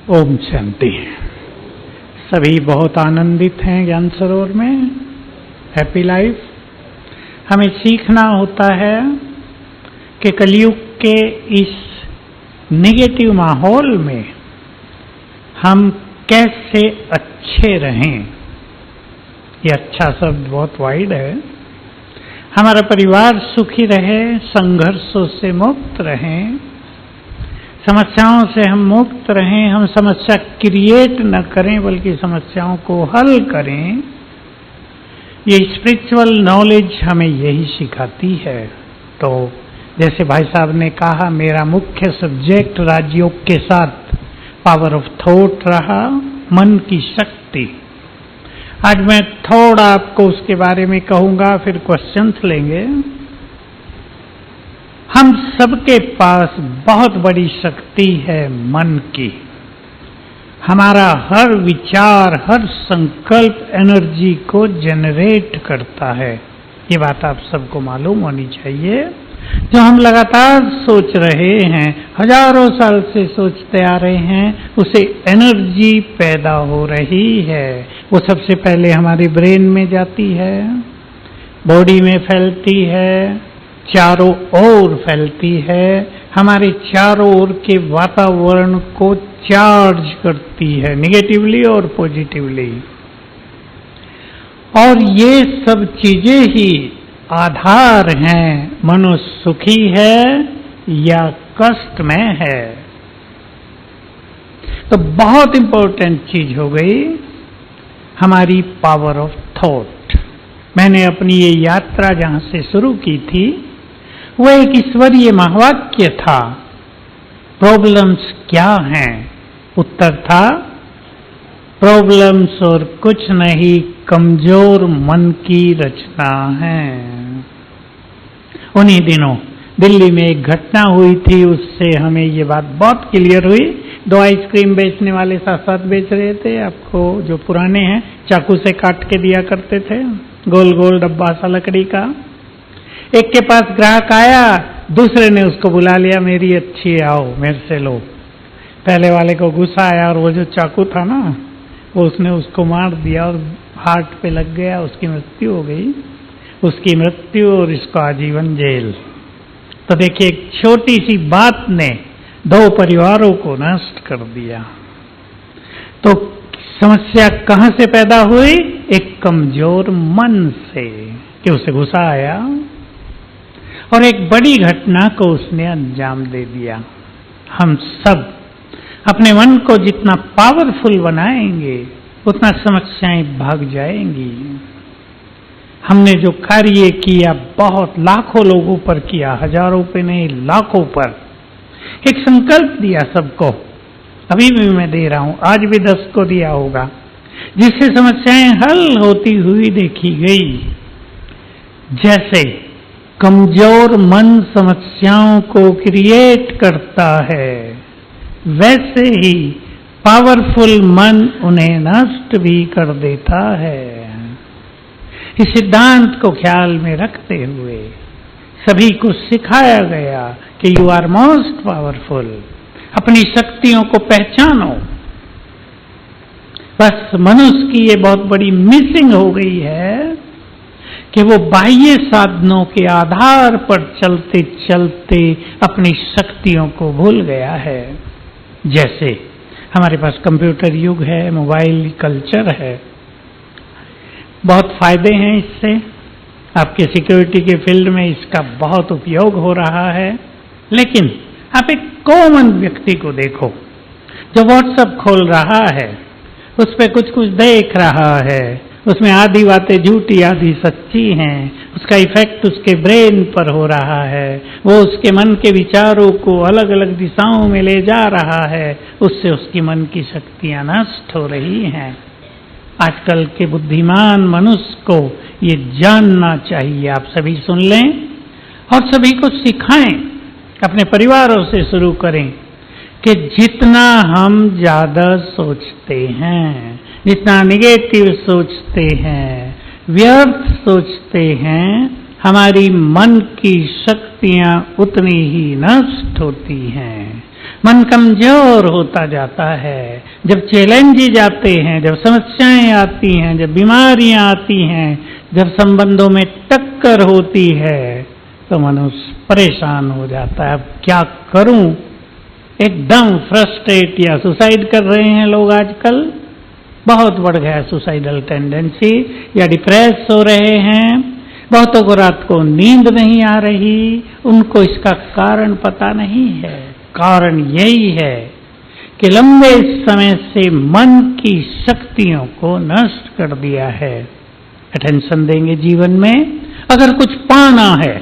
ओम शांति। सभी बहुत आनंदित हैं ज्ञान सरोवर में। Happy life. हमें सीखना होता है कि कलयुग के इस नेगेटिव माहौल में हम कैसे अच्छे रहें। ये अच्छा शब्द बहुत वाइड है। हमारा परिवार सुखी रहे, संघर्षों से मुक्त रहें, समस्याओं से हम मुक्त रहें, हम समस्या क्रिएट न करें बल्कि समस्याओं को हल करें। ये स्पिरिचुअल नॉलेज हमें यही सिखाती है। तो जैसे भाई साहब ने कहा, मेरा मुख्य सब्जेक्ट राजयोग के साथ पावर ऑफ थॉट रहा, मन की शक्ति। आज मैं थोड़ा आपको उसके बारे में कहूंगा, फिर क्वेश्चंस लेंगे। हम सबके पास बहुत बड़ी शक्ति है मन की। हमारा हर विचार, हर संकल्प एनर्जी को जनरेट करता है। ये बात आप सबको मालूम होनी चाहिए। जो हम लगातार सोच रहे हैं, हजारों साल से सोचते आ रहे हैं, उसे एनर्जी पैदा हो रही है। वो सबसे पहले हमारे ब्रेन में जाती है, बॉडी में फैलती है, चारों ओर फैलती है, हमारे चारों ओर के वातावरण को चार्ज करती है, नेगेटिवली और पॉजिटिवली। और ये सब चीजें ही आधार हैं मनुष्य सुखी है या कष्ट में है। तो बहुत इंपॉर्टेंट चीज हो गई हमारी पावर ऑफ थॉट। मैंने अपनी ये यात्रा जहां से शुरू की थी, वो एक ईश्वरीय महावाक्य था। प्रॉब्लम्स क्या हैं? उत्तर था, प्रॉब्लम्स और कुछ नहीं, कमजोर मन की रचना है। उन्हीं दिनों दिल्ली में एक घटना हुई थी, उससे हमें ये बात बहुत क्लियर हुई। 2 आइसक्रीम बेचने वाले साथ साथ बेच रहे थे। आपको जो पुराने हैं, चाकू से काट के दिया करते थे, गोल गोल डब्बा सा लकड़ी का। एक के पास ग्राहक आया, दूसरे ने उसको बुला लिया, मेरी अच्छी, आओ मेरे से लो। पहले वाले को गुस्सा आया और वो जो चाकू था ना, वो उसने उसको मार दिया और हार्ट पे लग गया, उसकी मृत्यु हो गई। उसकी मृत्यु और इसको आजीवन जेल। तो देखिए, एक छोटी सी बात ने 2 परिवारों को नष्ट कर दिया। तो समस्या कहां से पैदा हुई? एक कमजोर मन से, कि उसे गुस्सा आया और एक बड़ी घटना को उसने अंजाम दे दिया। हम सब अपने मन को जितना पावरफुल बनाएंगे, उतना समस्याएं भाग जाएंगी। हमने जो कार्य किया, बहुत लाखों लोगों पर किया, हजारों पे नहीं, लाखों पर। एक संकल्प दिया सबको, अभी भी मैं दे रहा हूं, आज भी 10 को दिया होगा, जिससे समस्याएं हल होती हुई देखी गई। जैसे कमजोर मन समस्याओं को क्रिएट करता है, वैसे ही पावरफुल मन उन्हें नष्ट भी कर देता है। इस सिद्धांत को ख्याल में रखते हुए सभी को सिखाया गया कि यू आर मोस्ट पावरफुल। अपनी शक्तियों को पहचानो। बस मनुष्य की ये बहुत बड़ी मिसिंग हो गई है कि वो बाह्य साधनों के आधार पर चलते चलते अपनी शक्तियों को भूल गया है। जैसे हमारे पास कंप्यूटर युग है, मोबाइल कल्चर है, बहुत फायदे हैं इससे। आपके सिक्योरिटी के फील्ड में इसका बहुत उपयोग हो रहा है। लेकिन आप एक कॉमन व्यक्ति को देखो जो व्हाट्सएप खोल रहा है, उस पर कुछ कुछ देख रहा है, उसमें आधी बातें झूठी आधी सच्ची हैं, उसका इफेक्ट उसके ब्रेन पर हो रहा है, वो उसके मन के विचारों को अलग अलग दिशाओं में ले जा रहा है, उससे उसकी मन की शक्तियां नष्ट हो रही हैं। आजकल के बुद्धिमान मनुष्य को ये जानना चाहिए। आप सभी सुन लें और सभी को सिखाएं, अपने परिवारों से शुरू करें कि जितना हम ज्यादा सोचते हैं, जितना निगेटिव सोचते हैं, व्यर्थ सोचते हैं, हमारी मन की शक्तियां उतनी ही नष्ट होती हैं। मन कमजोर होता जाता है। जब चैलेंजेस आते हैं, जब समस्याएं आती हैं, जब बीमारियां आती हैं, जब संबंधों में टक्कर होती है, तो मनुष्य परेशान हो जाता है। अब क्या करूं? एकदम फ्रस्ट्रेट या सुसाइड कर रहे हैं लोग आजकल। बहुत बढ़ गया सुसाइडल टेंडेंसी, या डिप्रेस हो रहे हैं। बहुतों को रात को नींद नहीं आ रही, उनको इसका कारण पता नहीं है। कारण यही है कि लंबे समय से मन की शक्तियों को नष्ट कर दिया है। अटेंशन देंगे जीवन में, अगर कुछ पाना है,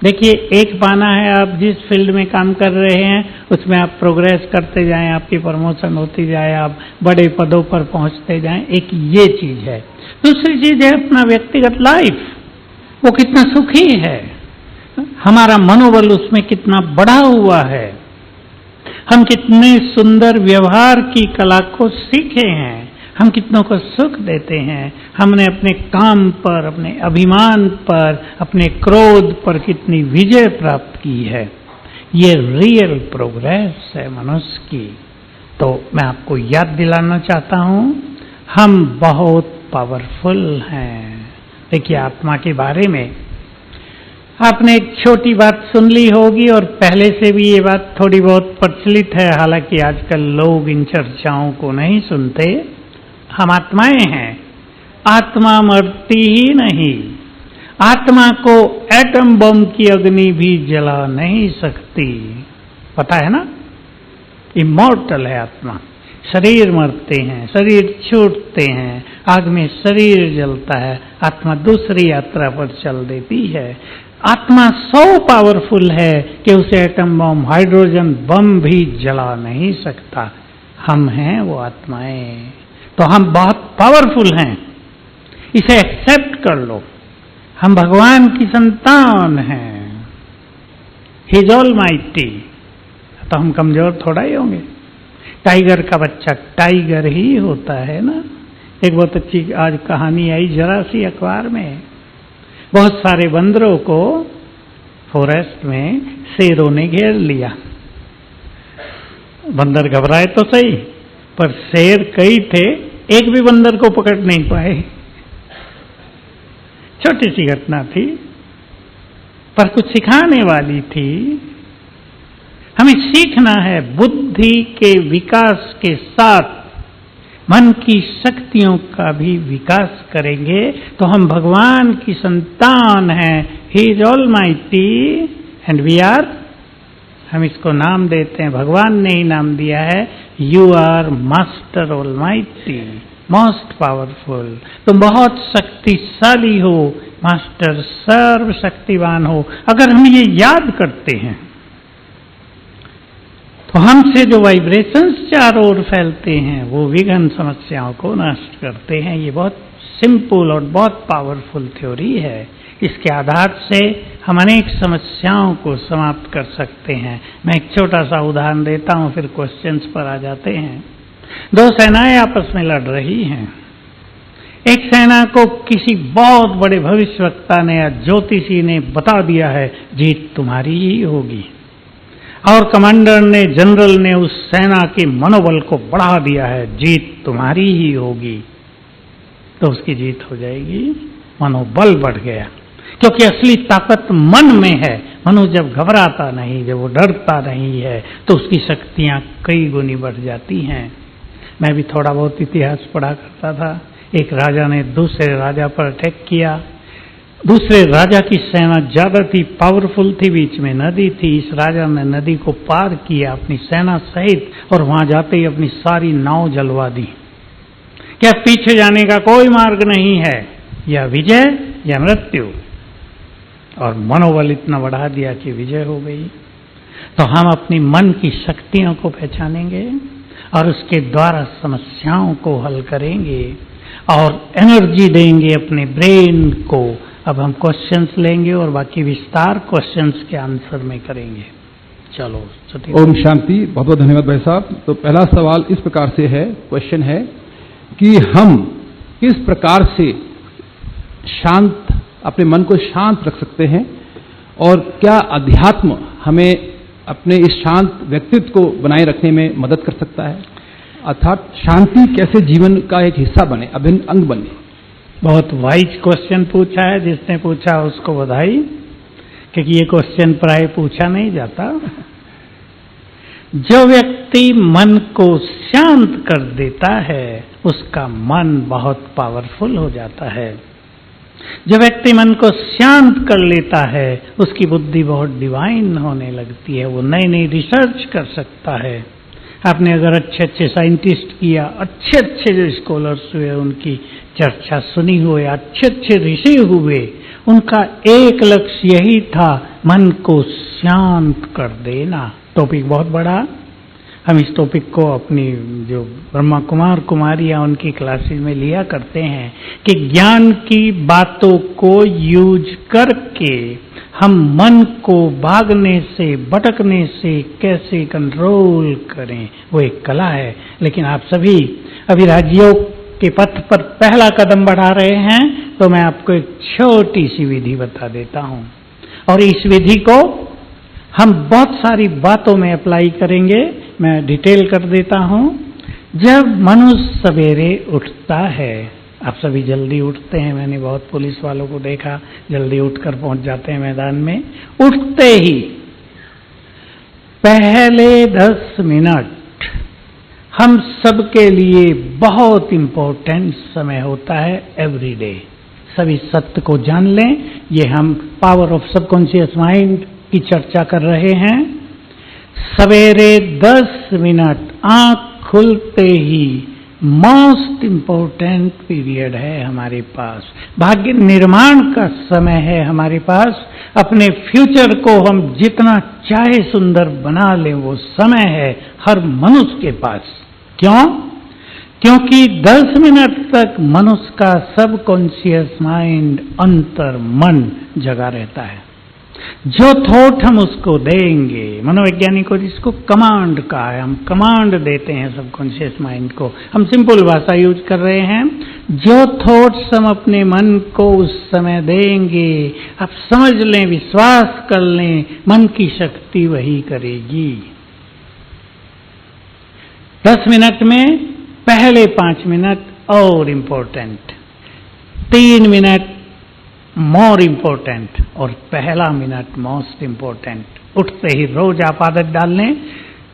देखिए एक पाना है, आप जिस फील्ड में काम कर रहे हैं उसमें आप प्रोग्रेस करते जाएं, आपकी प्रमोशन होती जाए, आप बड़े पदों पर पहुंचते जाएं, एक ये चीज है। दूसरी चीज है अपना व्यक्तिगत लाइफ, वो कितना सुखी है, हमारा मनोबल उसमें कितना बढ़ा हुआ है, हम कितने सुंदर व्यवहार की कला को सीखे हैं, हम कितनों को सुख देते हैं, हमने अपने काम पर, अपने अभिमान पर, अपने क्रोध पर कितनी विजय प्राप्त की है। ये रियल प्रोग्रेस है मनुष्य की। तो मैं आपको याद दिलाना चाहता हूं, हम बहुत पावरफुल हैं। देखिए आत्मा के बारे में आपने एक छोटी बात सुन ली होगी, और पहले से भी ये बात थोड़ी बहुत प्रचलित है, हालांकि आजकल लोग इन चर्चाओं को नहीं सुनते। हम आत्माएं हैं, आत्मा मरती ही नहीं। आत्मा को एटम बम की अग्नि भी जला नहीं सकती, पता है ना? इमॉर्टल है आत्मा। शरीर मरते हैं, शरीर छूटते हैं, आग में शरीर जलता है, आत्मा दूसरी यात्रा पर चल देती है। आत्मा सो पावरफुल है कि उसे एटम बम, हाइड्रोजन बम भी जला नहीं सकता। हम हैं वो आत्माएं, तो हम बहुत पावरफुल हैं, इसे एक्सेप्ट कर लो। हम भगवान की संतान हैं, ही इज ऑलमाइटी, तो हम कमजोर थोड़ा ही होंगे। टाइगर का बच्चा टाइगर ही होता है ना। एक बहुत अच्छी आज कहानी आई जरा सी अखबार में, बहुत सारे बंदरों को फॉरेस्ट में शेरों ने घेर लिया। बंदर घबराए तो सही, पर शेर कई थे, एक भी बंदर को पकड़ नहीं पाए। छोटी सी घटना थी, पर कुछ सिखाने वाली थी। हमें सीखना है, बुद्धि के विकास के साथ मन की शक्तियों का भी विकास करेंगे तो हम भगवान की संतान हैं। He is almighty and we are, हम इसको नाम देते हैं, भगवान ने ही नाम दिया है, you are master almighty, most powerful. तुम बहुत शक्तिशाली हो, मास्टर सर्वशक्तिवान हो। अगर हम ये याद करते हैं तो हमसे जो वाइब्रेशंस चारों ओर फैलते हैं वो विघ्न समस्याओं को नष्ट करते हैं। ये बहुत सिंपल और बहुत पावरफुल थ्योरी है। इसके आधार से हम अनेक समस्याओं को समाप्त कर सकते हैं। मैं एक छोटा सा उदाहरण देता हूं, फिर क्वेश्चंस पर आ जाते हैं। दो सेनाएं आपस में लड़ रही हैं। एक सेना को किसी बहुत बड़े भविष्यवक्ता ने या ज्योतिषी ने बता दिया है जीत तुम्हारी ही होगी, और कमांडर ने, जनरल ने उस सेना के मनोबल को बढ़ा दिया है, जीत तुम्हारी ही होगी, तो उसकी जीत हो जाएगी। मनोबल बढ़ गया, क्योंकि असली ताकत मन में है। मनुष्य जब घबराता नहीं, जब वो डरता नहीं है, तो उसकी शक्तियां कई गुनी बढ़ जाती हैं। मैं भी थोड़ा बहुत इतिहास पढ़ा करता था। एक राजा ने दूसरे राजा पर अटैक किया। दूसरे राजा की सेना ज्यादा थी, पावरफुल थी, बीच में नदी थी। इस राजा ने नदी को पार किया अपनी सेना सहित, और वहां जाते ही अपनी सारी नाव जलवा दी। क्या पीछे जाने का कोई मार्ग नहीं है, या विजय या मृत्यु। और मनोबल इतना बढ़ा दिया कि विजय हो गई। तो हम अपनी मन की शक्तियों को पहचानेंगे और उसके द्वारा समस्याओं को हल करेंगे और एनर्जी देंगे अपने ब्रेन को। अब हम क्वेश्चंस लेंगे और बाकी विस्तार क्वेश्चंस के आंसर में करेंगे। चलो ओम शांति। बहुत बहुत धन्यवाद भाई साहब। तो पहला सवाल इस प्रकार से है, क्वेश्चन है कि हम किस प्रकार से अपने मन को शांत रख सकते हैं, और क्या अध्यात्म हमें अपने इस शांत व्यक्तित्व को बनाए रखने में मदद कर सकता है? अर्थात शांति कैसे जीवन का एक हिस्सा बने, अभिन्न अंग बने? बहुत वाइज क्वेश्चन पूछा है, जिसने पूछा उसको बधाई, क्योंकि ये क्वेश्चन प्राय पूछा नहीं जाता। जो व्यक्ति मन को शांत कर देता है उसका मन बहुत पावरफुल हो जाता है। जो व्यक्ति मन को शांत कर लेता है उसकी बुद्धि बहुत डिवाइन होने लगती है, वो नई नई रिसर्च कर सकता है। आपने अगर अच्छे अच्छे साइंटिस्ट किया, अच्छे अच्छे जो स्कॉलर्स हुए उनकी चर्चा सुनी हुए, अच्छे अच्छे ऋषि हुए, उनका एक लक्ष्य यही था, मन को शांत कर देना। टॉपिक बहुत बड़ा, हम इस टॉपिक को अपनी जो ब्रह्मा कुमार कुमारियां उनकी क्लासेस में लिया करते हैं कि ज्ञान की बातों को यूज करके हम मन को भागने से, भटकने से कैसे कंट्रोल करें, वो एक कला है। लेकिन आप सभी अभी राजयोग के पथ पर पहला कदम बढ़ा रहे हैं, तो मैं आपको एक छोटी सी विधि बता देता हूं, और इस विधि को हम बहुत सारी बातों में अप्लाई करेंगे। मैं डिटेल कर देता हूं। जब मनुष्य सवेरे उठता है, आप सभी जल्दी उठते हैं, मैंने बहुत पुलिस वालों को देखा जल्दी उठकर पहुंच जाते हैं मैदान में। उठते ही पहले 10 मिनट हम सबके लिए बहुत इंपॉर्टेंट समय होता है एवरी डे। सभी सत्य को जान लें, ये हम पावर ऑफ सबकॉन्शियस माइंड की चर्चा कर रहे हैं। सवेरे 10 मिनट आंख खुलते ही मोस्ट इंपॉर्टेंट पीरियड है हमारे पास, भाग्य निर्माण का समय है हमारे पास। अपने फ्यूचर को हम जितना चाहे सुंदर बना लें, वो समय है हर मनुष्य के पास। क्यों? क्योंकि 10 मिनट तक मनुष्य का सबकॉन्शियस माइंड, अंतर मन जगा रहता है। जो थॉट हम उसको देंगे, मनोवैज्ञानिकों जिसको कमांड कहा है, हम कमांड देते हैं सबकॉन्शियस माइंड को, हम सिंपल भाषा यूज कर रहे हैं। जो थॉट्स हम अपने मन को उस समय देंगे, आप समझ लें, विश्वास कर लें, मन की शक्ति वही करेगी। 10 मिनट में पहले 5 मिनट और इम्पोर्टेंट, 3 मिनट मोर इम्पोर्टेंट, और पहला मिनट मोस्ट इम्पोर्टेंट। उठते ही रोज आप आदत डाल लें,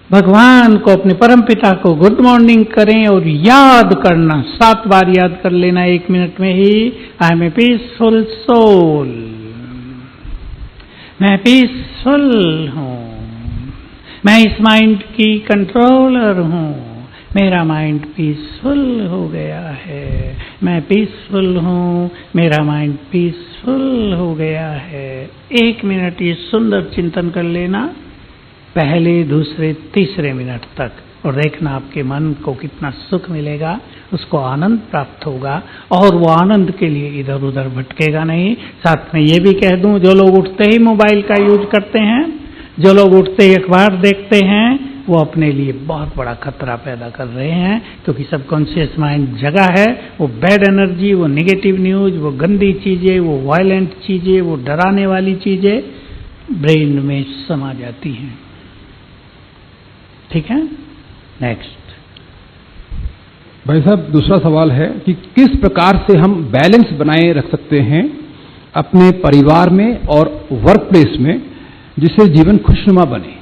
भगवान को, अपने परम पिता को गुड मॉर्निंग करें और याद करना, 7 बार याद कर लेना 1 मिनट में ही। I am a peaceful soul, मैं पीसफुल हूं, मैं इस माइंड की कंट्रोलर हूं, मेरा माइंड पीसफुल हो गया है, मैं पीसफुल हूं, मेरा माइंड पीसफुल हो गया है। 1 मिनट ये सुंदर चिंतन कर लेना, पहले, दूसरे, तीसरे मिनट तक, और देखना आपके मन को कितना सुख मिलेगा, उसको आनंद प्राप्त होगा, और वो आनंद के लिए इधर उधर भटकेगा नहीं। साथ में ये भी कह दूं, जो लोग उठते ही मोबाइल का यूज करते हैं, जो लोग उठते ही अखबार देखते हैं, वो अपने लिए बहुत बड़ा खतरा पैदा कर रहे हैं, क्योंकि सबकॉन्शियस माइंड जगह है। वो बैड एनर्जी, वो नेगेटिव न्यूज, वो गंदी चीजें, वो वायलेंट चीजें, वो डराने वाली चीजें ब्रेन में समा जाती हैं। ठीक है, नेक्स्ट। भाई साहब, दूसरा सवाल है कि किस प्रकार से हम बैलेंस बनाए रख सकते हैं अपने परिवार में और वर्क प्लेस में, जिससे जीवन खुशनुमा बने?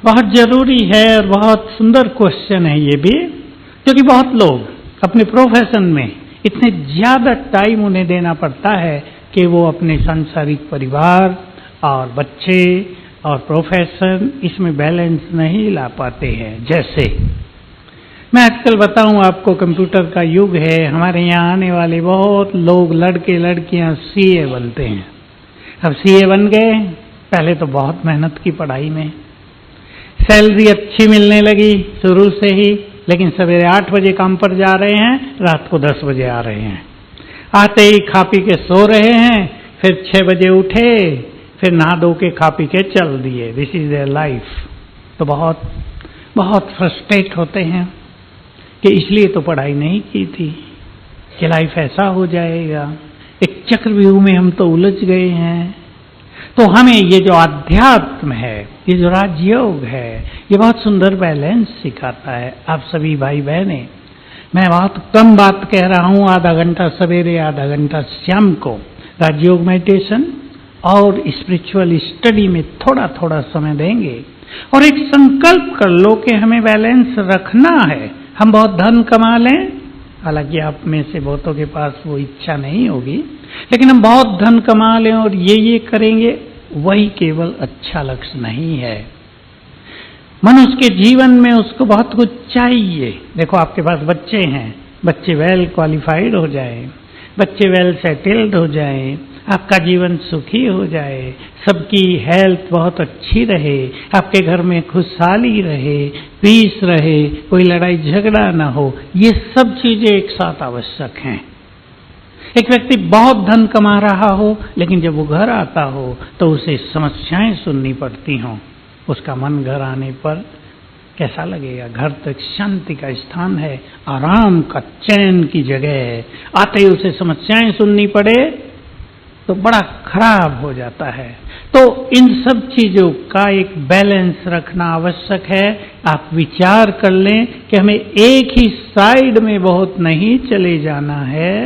बहुत जरूरी है और बहुत सुंदर क्वेश्चन है ये भी, क्योंकि बहुत लोग अपने प्रोफेशन में इतने ज्यादा टाइम उन्हें देना पड़ता है कि वो अपने सांसारिक परिवार और बच्चे और प्रोफेशन, इसमें बैलेंस नहीं ला पाते हैं। जैसे मैं आजकल बताऊं आपको, कंप्यूटर का युग है, हमारे यहाँ आने वाले बहुत लोग, लड़के लड़कियां सीए बनते हैं। अब सीए बन गए, पहले तो बहुत मेहनत की पढ़ाई में, सैलरी अच्छी मिलने लगी शुरू से ही, लेकिन सवेरे 8 बजे काम पर जा रहे हैं, रात को 10 बजे आ रहे हैं। आते ही खा पी के सो रहे हैं, फिर 6 बजे उठे, फिर नहा धो के खा पी के चल दिए। This is their life. तो बहुत बहुत फ्रस्ट्रेट होते हैं कि इसलिए तो पढ़ाई नहीं की थी कि लाइफ ऐसा हो जाएगा। एक चक्रव्यूह में हम तो उलझ गए हैं। तो हमें ये जो आध्यात्म है, ये जो राजयोग है, ये बहुत सुंदर बैलेंस सिखाता है। आप सभी भाई बहनें, मैं बहुत कम बात कह रहा हूं, आधा घंटा सवेरे, आधा घंटा शाम को राजयोग मेडिटेशन और स्पिरिचुअल स्टडी में थोड़ा थोड़ा समय देंगे और एक संकल्प कर लो कि हमें बैलेंस रखना है। हम बहुत धन कमा लें, हालांकि आप में से बहुतों के पास वो इच्छा नहीं होगी, लेकिन हम बहुत धन कमा लें और ये करेंगे, वही केवल अच्छा लक्ष्य नहीं है। मनुष्य के जीवन में उसको बहुत कुछ चाहिए। देखो, आपके पास बच्चे हैं, बच्चे वेल क्वालिफाइड हो जाए, बच्चे वेल सेटल्ड हो जाए, आपका जीवन सुखी हो जाए, सबकी हेल्थ बहुत अच्छी रहे, आपके घर में खुशहाली रहे, पीस रहे, कोई लड़ाई झगड़ा ना हो, ये सब चीजें एक साथ आवश्यक हैं। एक व्यक्ति बहुत धन कमा रहा हो, लेकिन जब वो घर आता हो तो उसे समस्याएं सुननी पड़ती हों, उसका मन घर आने पर कैसा लगेगा? घर तो एक शांति का स्थान है, आराम का, चैन की जगह है। आते ही उसे समस्याएं सुननी पड़े तो बड़ा खराब हो जाता है। तो इन सब चीजों का एक बैलेंस रखना आवश्यक है। आप विचार कर लें कि हमें एक ही साइड में बहुत नहीं चले जाना है।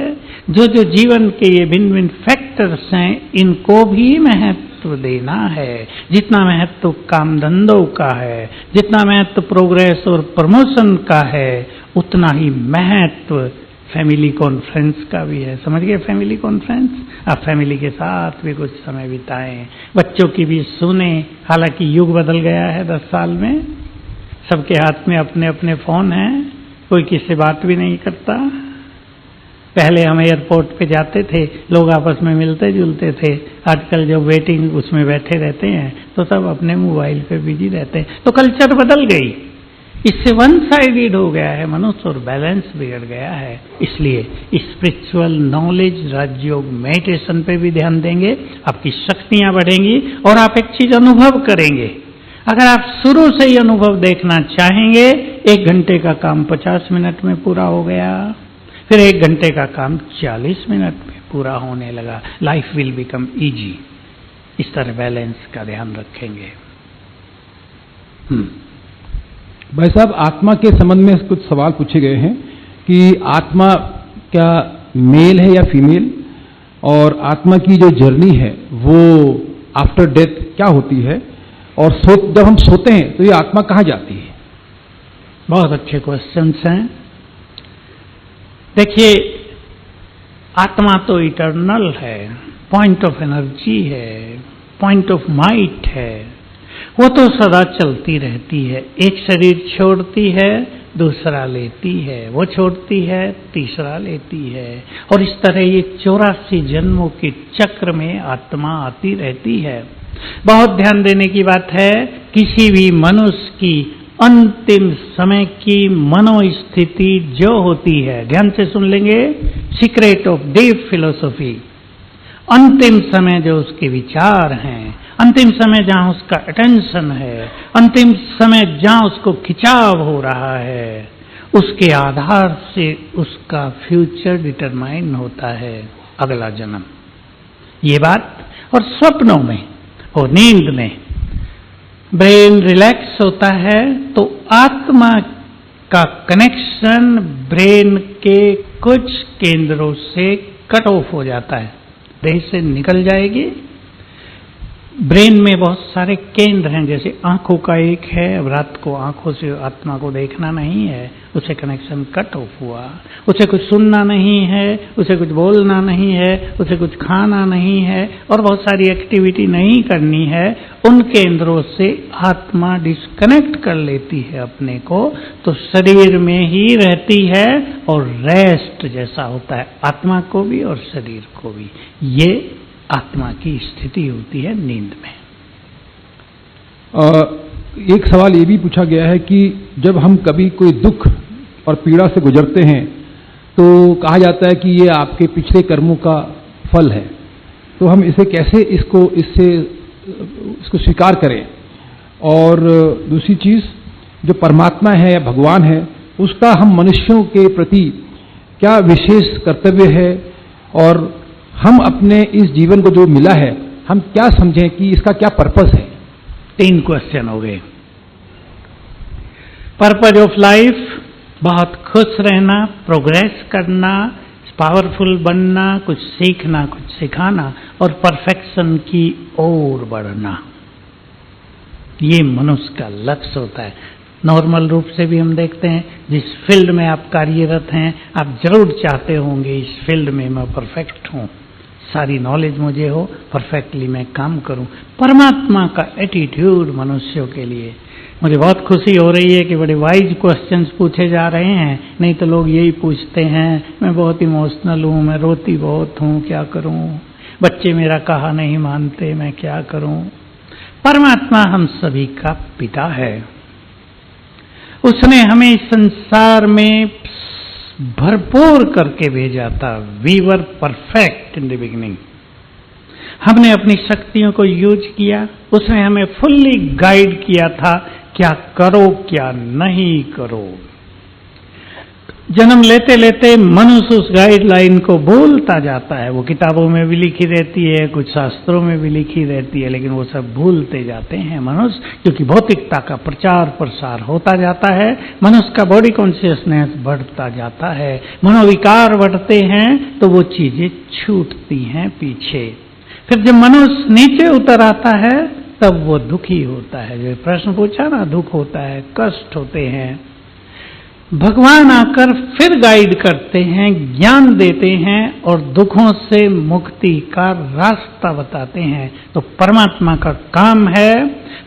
जो जो जीवन के ये भिन्न भिन्न फैक्टर्स हैं, इनको भी महत्व देना है। जितना महत्व काम धंधों का है, जितना महत्व प्रोग्रेस और प्रमोशन का है, उतना ही महत्व फैमिली कॉन्फ्रेंस का भी है। समझ गए? फैमिली कॉन्फ्रेंस, आप फैमिली के साथ भी कुछ समय बिताएं, बच्चों की भी सुने। हालांकि युग बदल गया है 10 साल में, सबके हाथ में अपने अपने फोन हैं, कोई किसी से बात भी नहीं करता। पहले हम एयरपोर्ट पे जाते थे, लोग आपस में मिलते जुलते थे। आजकल जो वेटिंग उसमें बैठे रहते हैं तो सब अपने मोबाइल पे बिजी रहते हैं। तो कल्चर बदल गई, इससे वन साइडेड हो गया है मनुष्य और बैलेंस बिगड़ गया है। इसलिए स्पिरिचुअल नॉलेज, राजयोग, मेडिटेशन पे भी ध्यान देंगे, आपकी शक्तियां बढ़ेंगी और आप एक चीज अनुभव करेंगे। अगर आप शुरू से ही अनुभव देखना चाहेंगे, 1 घंटे का काम 50 मिनट में पूरा हो गया, फिर 1 घंटे का काम 40 मिनट में पूरा होने लगा। Life will become easy. इस तरह बैलेंस का ध्यान रखेंगे। भाई साहब, आत्मा के संबंध में कुछ सवाल पूछे गए हैं कि आत्मा क्या मेल है या फीमेल, और आत्मा की जो जर्नी है वो आफ्टर डेथ क्या होती है, और जब हम सोते हैं तो ये आत्मा कहाँ जाती है? बहुत अच्छे क्वेश्चंस हैं। देखिए, आत्मा तो इटर्नल है, पॉइंट ऑफ एनर्जी है, पॉइंट ऑफ माइट है, वो तो सदा चलती रहती है। एक शरीर छोड़ती है, दूसरा लेती है, वो छोड़ती है, तीसरा लेती है, और इस तरह ये 84 जन्मों के चक्र में आत्मा आती रहती है। बहुत ध्यान देने की बात है, किसी भी मनुष्य की अंतिम समय की मनोस्थिति जो होती है, ध्यान से सुन लेंगे, सीक्रेट ऑफ डीप फिलोसॉफी, अंतिम समय जो उसके विचार हैं, अंतिम समय जहां उसका अटेंशन है, अंतिम समय जहां उसको खिंचाव हो रहा है, उसके आधार से उसका फ्यूचर डिटरमाइन होता है, अगला जन्म। ये बात, और स्वप्नों में और नींद में ब्रेन रिलैक्स होता है तो आत्मा का कनेक्शन ब्रेन के कुछ केंद्रों से कट ऑफ हो जाता है, देह से निकल जाएगी। ब्रेन में बहुत सारे केंद्र हैं, जैसे आंखों का एक है, अब रात को आंखों से आत्मा को देखना नहीं है, उसे कनेक्शन कट ऑफ हुआ, उसे कुछ सुनना नहीं है, उसे कुछ बोलना नहीं है, उसे कुछ खाना नहीं है, और बहुत सारी एक्टिविटी नहीं करनी है। उन केंद्रों से आत्मा डिस्कनेक्ट कर लेती है अपने को, तो शरीर में ही रहती है और रेस्ट जैसा होता है आत्मा को भी और शरीर को भी। ये आत्मा की स्थिति होती है नींद में। एक सवाल ये भी पूछा गया है कि जब हम कभी कोई दुख और पीड़ा से गुजरते हैं तो कहा जाता है कि ये आपके पिछले कर्मों का फल है, तो हम इसे कैसे इसको स्वीकार करें? और दूसरी चीज, जो परमात्मा है या भगवान है, उसका हम मनुष्यों के प्रति क्या विशेष कर्तव्य है, और हम अपने इस जीवन को जो मिला है हम क्या समझें कि इसका क्या पर्पस है? 3 क्वेश्चन हो गए। पर्पज ऑफ लाइफ, बहुत खुश रहना, प्रोग्रेस करना, पावरफुल बनना, कुछ सीखना, कुछ सिखाना और परफेक्शन की ओर बढ़ना। ये मनुष्य का लक्ष्य होता है। नॉर्मल रूप से भी हम देखते हैं, जिस फील्ड में आप कार्यरत हैं, आप जरूर चाहते होंगे इस फील्ड में मैं परफेक्ट हूं, सारी नॉलेज मुझे हो, परफेक्टली मैं काम करूं। परमात्मा का एटीट्यूड मनुष्यों के लिए, मुझे बहुत खुशी हो रही है कि बड़े वाइज क्वेश्चंस पूछे जा रहे हैं। नहीं तो लोग यही पूछते हैं, मैं बहुत इमोशनल हूं, मैं रोती बहुत हूं, क्या करूं, बच्चे मेरा कहा नहीं मानते, मैं क्या करूं। परमात्मा हम सभी का पिता है। उसने हमें इस संसार में भरपूर करके भेजा था। We were perfect in the beginning. हमने अपनी शक्तियों को यूज किया, उसने हमें फुल्ली गाइड किया था, क्या करो क्या नहीं करो। जन्म लेते लेते मनुष्य उस गाइडलाइन को भूलता जाता है। वो किताबों में भी लिखी रहती है, कुछ शास्त्रों में भी लिखी रहती है, लेकिन वो सब भूलते जाते हैं मनुष्य, क्योंकि भौतिकता का प्रचार प्रसार होता जाता है, मनुष्य का बॉडी कॉन्शियसनेस बढ़ता जाता है, मनोविकार बढ़ते हैं, तो वो चीजें छूटती हैं पीछे। फिर जब मनुष्य नीचे उतर आता है तब वो दुखी होता है। जो प्रश्न पूछा ना, दुख होता है, कष्ट होते हैं। भगवान आकर फिर गाइड करते हैं, ज्ञान देते हैं और दुखों से मुक्ति का रास्ता बताते हैं। तो परमात्मा का काम है,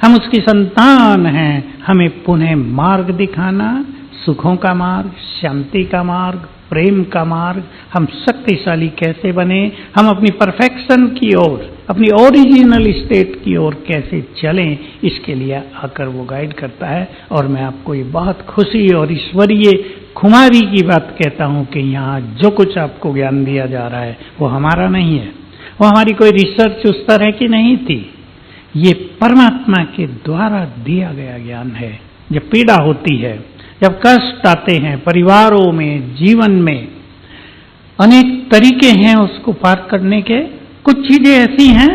हम उसकी संतान हैं, हमें पुनः मार्ग दिखाना, सुखों का मार्ग, शांति का मार्ग, प्रेम का मार्ग। हम शक्तिशाली कैसे बने, हम अपनी परफेक्शन की ओर, अपनी ओरिजिनल स्टेट की ओर कैसे चलें, इसके लिए आकर वो गाइड करता है। और मैं आपको ये बहुत खुशी और ईश्वरीय खुमारी की बात कहता हूं कि यहाँ जो कुछ आपको ज्ञान दिया जा रहा है वो हमारा नहीं है, वो हमारी कोई रिसर्च उस तरह की नहीं थी। ये परमात्मा के द्वारा दिया गया ज्ञान है। जब पीड़ा होती है, जब कष्ट आते हैं परिवारों में, जीवन में, अनेक तरीके हैं उसको पार करने के। कुछ चीजें ऐसी हैं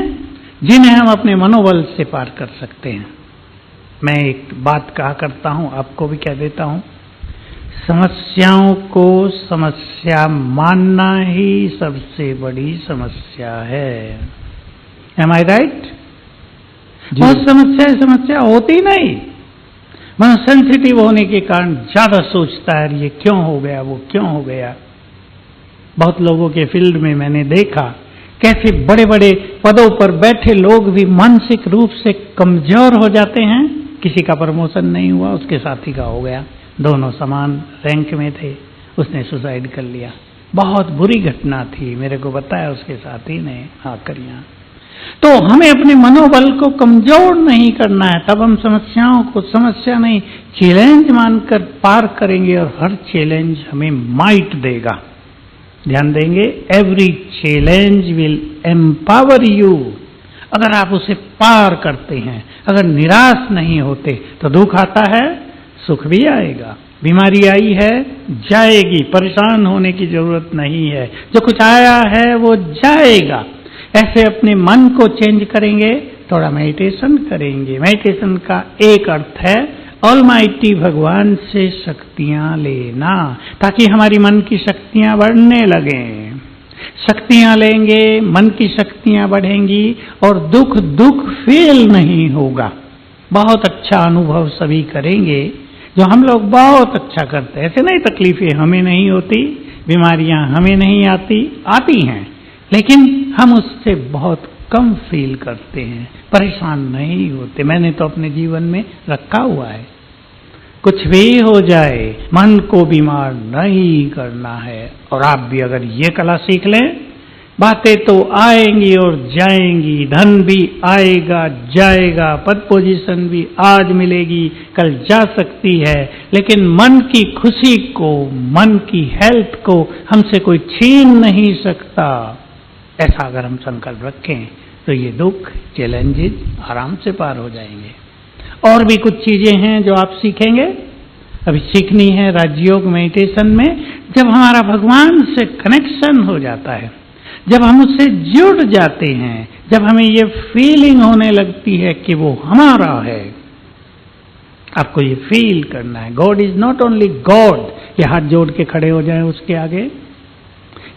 जिन्हें हम अपने मनोबल से पार कर सकते हैं। मैं एक बात कहा करता हूं, आपको भी कह देता हूं, समस्याओं को समस्या मानना ही सबसे बड़ी समस्या है। Am I right? बहुत समस्या होती नहीं। मन सेंसिटिव होने के कारण ज्यादा सोचता है, ये क्यों हो गया, वो क्यों हो गया। बहुत लोगों के फील्ड में मैंने देखा कैसे बड़े बड़े पदों पर बैठे लोग भी मानसिक रूप से कमजोर हो जाते हैं। किसी का प्रमोशन नहीं हुआ, उसके साथी का हो गया, दोनों समान रैंक में थे, उसने सुसाइड कर लिया। बहुत बुरी घटना थी, मेरे को बताया उसके साथी ने आकर यहाँ। तो हमें अपने मनोबल को कमजोर नहीं करना है, तब हम समस्याओं को समस्या नहीं चैलेंज मानकर पार करेंगे और हर चैलेंज हमें माइट देगा। ध्यान देंगे, every challenge will empower you. अगर आप उसे पार करते हैं, अगर निराश नहीं होते, तो दुख आता है, सुख भी आएगा। बीमारी आई है, जाएगी, परेशान होने की जरूरत नहीं है। जो कुछ आया है वो जाएगा। ऐसे अपने मन को चेंज करेंगे, थोड़ा मेडिटेशन करेंगे। मेडिटेशन का एक अर्थ है ऑलमाइटी भगवान से शक्तियां लेना, ताकि हमारी मन की शक्तियां बढ़ने लगें। शक्तियां लेंगे, मन की शक्तियां बढ़ेंगी और दुख फील नहीं होगा। बहुत अच्छा अनुभव सभी करेंगे जो हम लोग बहुत अच्छा करते हैं। ऐसे नहीं तकलीफें हमें नहीं होती, बीमारियां हमें नहीं आती हैं, लेकिन हम उससे बहुत कम फील करते हैं, परेशान नहीं होते। मैंने तो अपने जीवन में रखा हुआ है, कुछ भी हो जाए मन को बीमार नहीं करना है। और आप भी अगर ये कला सीख लें, बातें तो आएंगी और जाएंगी, धन भी आएगा जाएगा, पद पोजीशन भी आज मिलेगी कल जा सकती है, लेकिन मन की खुशी को, मन की हेल्थ को हमसे कोई छीन नहीं सकता। ऐसा अगर हम संकल्प रखें तो ये दुख, चैलेंजेस आराम से पार हो जाएंगे। और भी कुछ चीजें हैं जो आप सीखेंगे, अभी सीखनी है राजयोग मेडिटेशन में। जब हमारा भगवान से कनेक्शन हो जाता है, जब हम उससे जुड़ जाते हैं, जब हमें ये फीलिंग होने लगती है कि वो हमारा है, आपको ये फील करना है God is not only God, कि हाथ जोड़ के खड़े हो जाएं उसके आगे,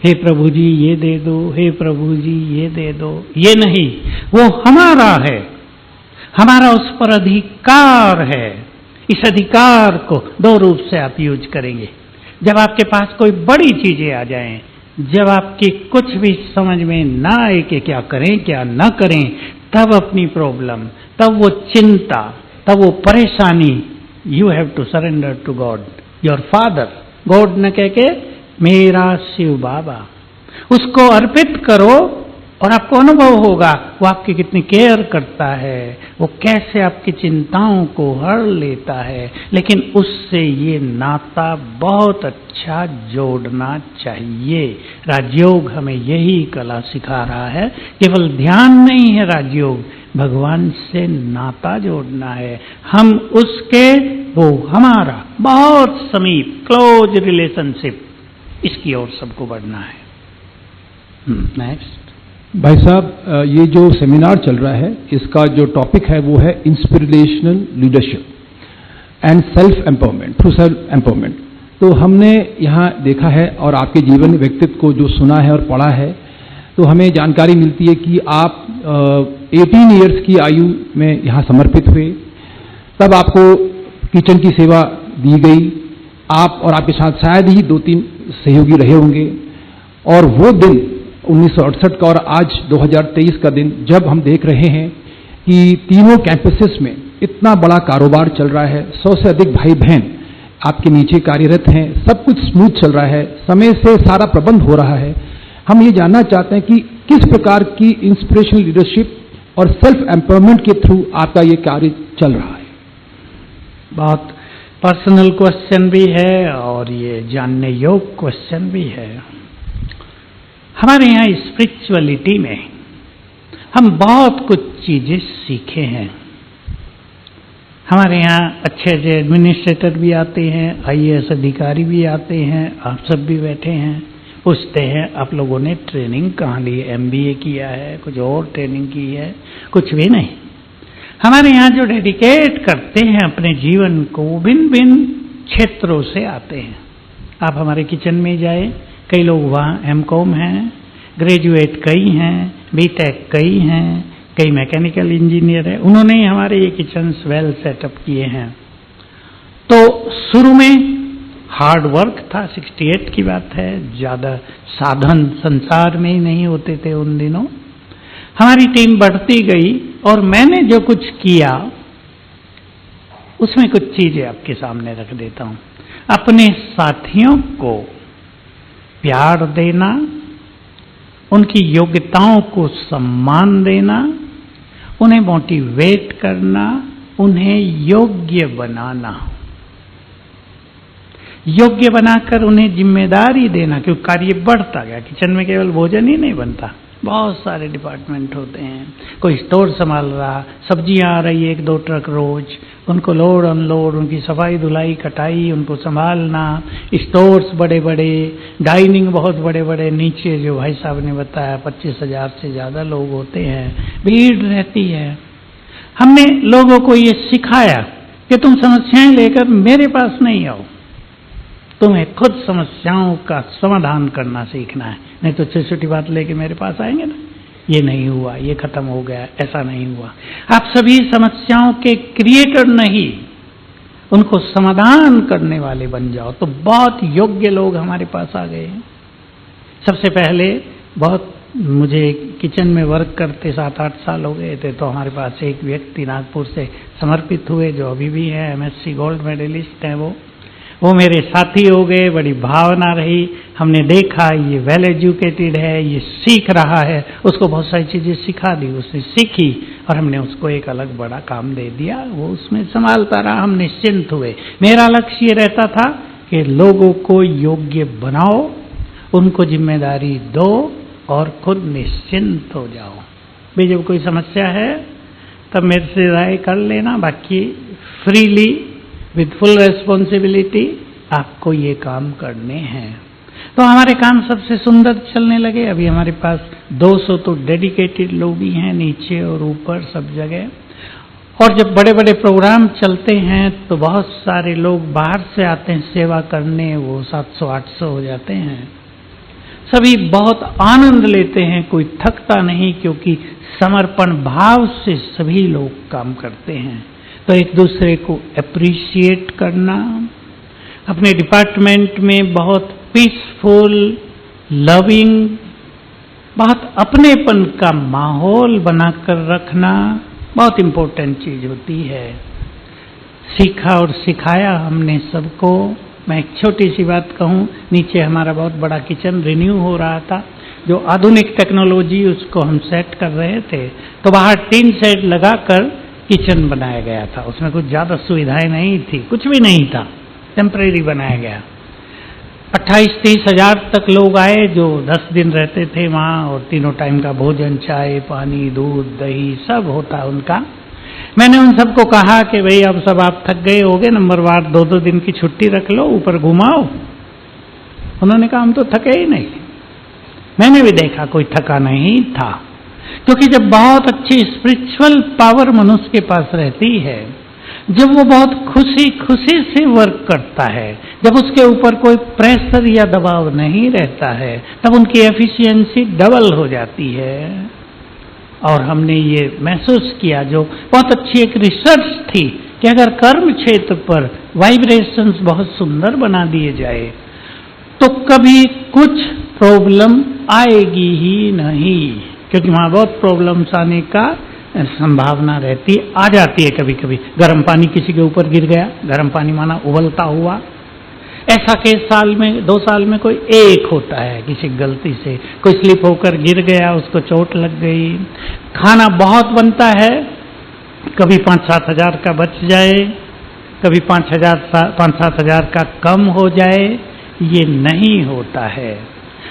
हे प्रभु जी ये दे दो, हे प्रभु जी ये दे दो, ये नहीं, वो हमारा है, हमारा उस पर अधिकार है। इस अधिकार को दो रूप से आप यूज करेंगे। जब आपके पास कोई बड़ी चीजें आ जाएं, जब आपकी कुछ भी समझ में ना आए कि क्या करें क्या ना करें, तब अपनी प्रॉब्लम, तब वो चिंता, तब वो परेशानी, you have to surrender to God your father. God न कह के मेरा शिव बाबा, उसको अर्पित करो और आपको अनुभव होगा वो आपकी कितनी केयर करता है, वो कैसे आपकी चिंताओं को हर लेता है। लेकिन उससे ये नाता बहुत अच्छा जोड़ना चाहिए। राजयोग हमें यही कला सिखा रहा है। केवल ध्यान नहीं है राजयोग, भगवान से नाता जोड़ना है। हम उसके, वो हमारा, बहुत समीप क्लोज रिलेशनशिप, इसकी ओर सबको बढ़ना है। नेक्स्ट। भाई साहब, ये जो सेमिनार चल रहा है इसका जो टॉपिक है वो है inspirational leadership and self empowerment, through self empowerment. तो हमने यहाँ देखा है और आपके जीवन व्यक्तित्व को जो सुना है और पढ़ा है, तो हमें जानकारी मिलती है कि आप 18 इयर्स की आयु में यहाँ समर्पित हुए, तब आपको किचन की सेवा दी गई। आप और आपके साथ शायद ही 2-3 सहयोगी रहे होंगे, और वो दिन 1968 का और आज 2023 का दिन, जब हम देख रहे हैं कि तीनों कैंपसेस में इतना बड़ा कारोबार चल रहा है, 100 से अधिक भाई बहन आपके नीचे कार्यरत हैं, सब कुछ स्मूथ चल रहा है, समय से सारा प्रबंध हो रहा है। हम ये जानना चाहते हैं कि किस प्रकार की इंस्पिरेशनल लीडरशिप और सेल्फ एम्पावरमेंट के थ्रू आपका ये कार्य चल रहा है। बहुत पर्सनल क्वेश्चन भी है और ये जानने योग्य क्वेश्चन भी है। हमारे यहाँ स्पिरिचुअलिटी में हम बहुत कुछ चीजें सीखे हैं। हमारे यहाँ अच्छे अच्छे एडमिनिस्ट्रेटर भी आते हैं, IAS अधिकारी भी आते हैं, आप सब भी बैठे हैं, पूछते हैं आप लोगों ने ट्रेनिंग कहाँ ली, MBA किया है, कुछ और ट्रेनिंग की है? कुछ भी नहीं। हमारे यहाँ जो डेडिकेट करते हैं अपने जीवन को, भिन्न भिन्न क्षेत्रों से आते हैं। आप हमारे किचन में जाए, कई लोग वहाँ MCOM हैं, ग्रेजुएट कई हैं, BTech कई हैं, कई मैकेनिकल इंजीनियर हैं, उन्होंने ही हमारे ये किचन्स वेल सेटअप किए हैं। तो शुरू में हार्ड वर्क था, 68 की बात है, ज़्यादा साधन संसार में ही नहीं होते थे उन दिनों। हमारी टीम बढ़ती गई और मैंने जो कुछ किया उसमें कुछ चीजें आपके सामने रख देता हूं। अपने साथियों को प्यार देना, उनकी योग्यताओं को सम्मान देना, उन्हें मोटिवेट करना, उन्हें योग्य बनाना, योग्य बनाकर उन्हें जिम्मेदारी देना, क्योंकि कार्य बढ़ता गया। किचन में केवल भोजन ही नहीं बनता, बहुत सारे डिपार्टमेंट होते हैं। कोई स्टोर संभाल रहा, सब्जियां आ रही है 1-2 ट्रक रोज, उनको लोड अनलोड, उनकी सफाई धुलाई कटाई, उनको संभालना, स्टोर्स बड़े बड़े, डाइनिंग बहुत बड़े बड़े, नीचे जो भाई साहब ने बताया 25,000 से ज़्यादा लोग होते हैं, भीड़ रहती है। हमने लोगों को ये सिखाया कि तुम समस्याएं लेकर मेरे पास नहीं आओ, तुम्हें खुद समस्याओं का समाधान करना सीखना है। नहीं तो छोटी बात लेके मेरे पास आएंगे ना, ये नहीं हुआ, ये खत्म हो गया, ऐसा नहीं हुआ। आप सभी समस्याओं के क्रिएटर नहीं, उनको समाधान करने वाले बन जाओ। तो बहुत योग्य लोग हमारे पास आ गए। सबसे पहले बहुत मुझे किचन में वर्क करते 7-8 साल हो गए थे, तो हमारे पास एक व्यक्ति नागपुर से समर्पित हुए जो अभी भी है, MSc गोल्ड मेडलिस्ट हैं। वो मेरे साथी हो गए, बड़ी भावना रही। हमने देखा ये वेल एजुकेटेड है, ये सीख रहा है, उसको बहुत सारी चीज़ें सिखा दी, उसने सीखी और हमने उसको एक अलग बड़ा काम दे दिया, वो उसमें संभालता रहा। हम निश्चिंत हुए। मेरा लक्ष्य ये रहता था कि लोगों को योग्य बनाओ, उनको जिम्मेदारी दो और खुद निश्चिंत हो जाओ। भाई जब कोई समस्या है तब मेरे से राय कर लेना, बाकी फ्रीली विद फुल रेस्पॉन्सिबिलिटी आपको ये काम करने हैं। तो हमारे काम सबसे सुंदर चलने लगे। अभी हमारे पास 200 तो डेडिकेटेड लोग ही हैं, नीचे और ऊपर सब जगह। और जब बड़े बड़े प्रोग्राम चलते हैं तो बहुत सारे लोग बाहर से आते हैं सेवा करने, वो 700-800 हो जाते हैं। सभी बहुत आनंद लेते हैं, कोई थकता नहीं, क्योंकि समर्पण भाव से सभी लोग काम करते हैं। तो एक दूसरे को अप्रिशिएट करना, अपने डिपार्टमेंट में बहुत पीसफुल, लविंग, बहुत अपनेपन का माहौल बनाकर रखना बहुत इम्पोर्टेंट चीज होती है। सीखा और सिखाया हमने सबको। मैं एक छोटी सी बात कहूं, नीचे हमारा बहुत बड़ा किचन रिन्यू हो रहा था, जो आधुनिक टेक्नोलॉजी उसको हम सेट कर रहे थे, तो बाहर टीन शेड लगाकर किचन बनाया गया था। उसमें कुछ ज़्यादा सुविधाएं नहीं थी, कुछ भी नहीं था, टेम्परेरी बनाया गया। 28-30 हजार तक लोग आए जो 10 दिन रहते थे वहाँ, और तीनों टाइम का भोजन, चाय, पानी, दूध, दही सब होता उनका। मैंने उन सबको कहा कि भाई अब सब आप थक गए होगे, नंबरवार 2-2 दिन की छुट्टी रख लो, ऊपर घुमाओ। उन्होंने कहा हम तो थके ही नहीं। मैंने भी देखा कोई थका नहीं था, क्योंकि जब बहुत अच्छी स्पिरिचुअल पावर मनुष्य के पास रहती है, जब वो बहुत खुशी खुशी से वर्क करता है, जब उसके ऊपर कोई प्रेशर या दबाव नहीं रहता है, तब उनकी एफिशिएंसी डबल हो जाती है। और हमने ये महसूस किया, जो बहुत अच्छी एक रिसर्च थी, कि अगर कर्म क्षेत्र पर वाइब्रेशंस बहुत सुंदर बना दिए जाए तो कभी कुछ प्रॉब्लम आएगी ही नहीं, क्योंकि वहां बहुत प्रॉब्लम्स आने का संभावना रहती, आ जाती है। कभी कभी गर्म पानी किसी के ऊपर गिर गया, गर्म पानी माना उबलता हुआ, ऐसा केस साल में 2 साल में कोई एक होता है। किसी गलती से कोई स्लिप होकर गिर गया, उसको चोट लग गई। खाना बहुत बनता है, कभी 5-7 हजार का बच जाए, कभी 5-7 हजार का कम हो जाए, ये नहीं होता है।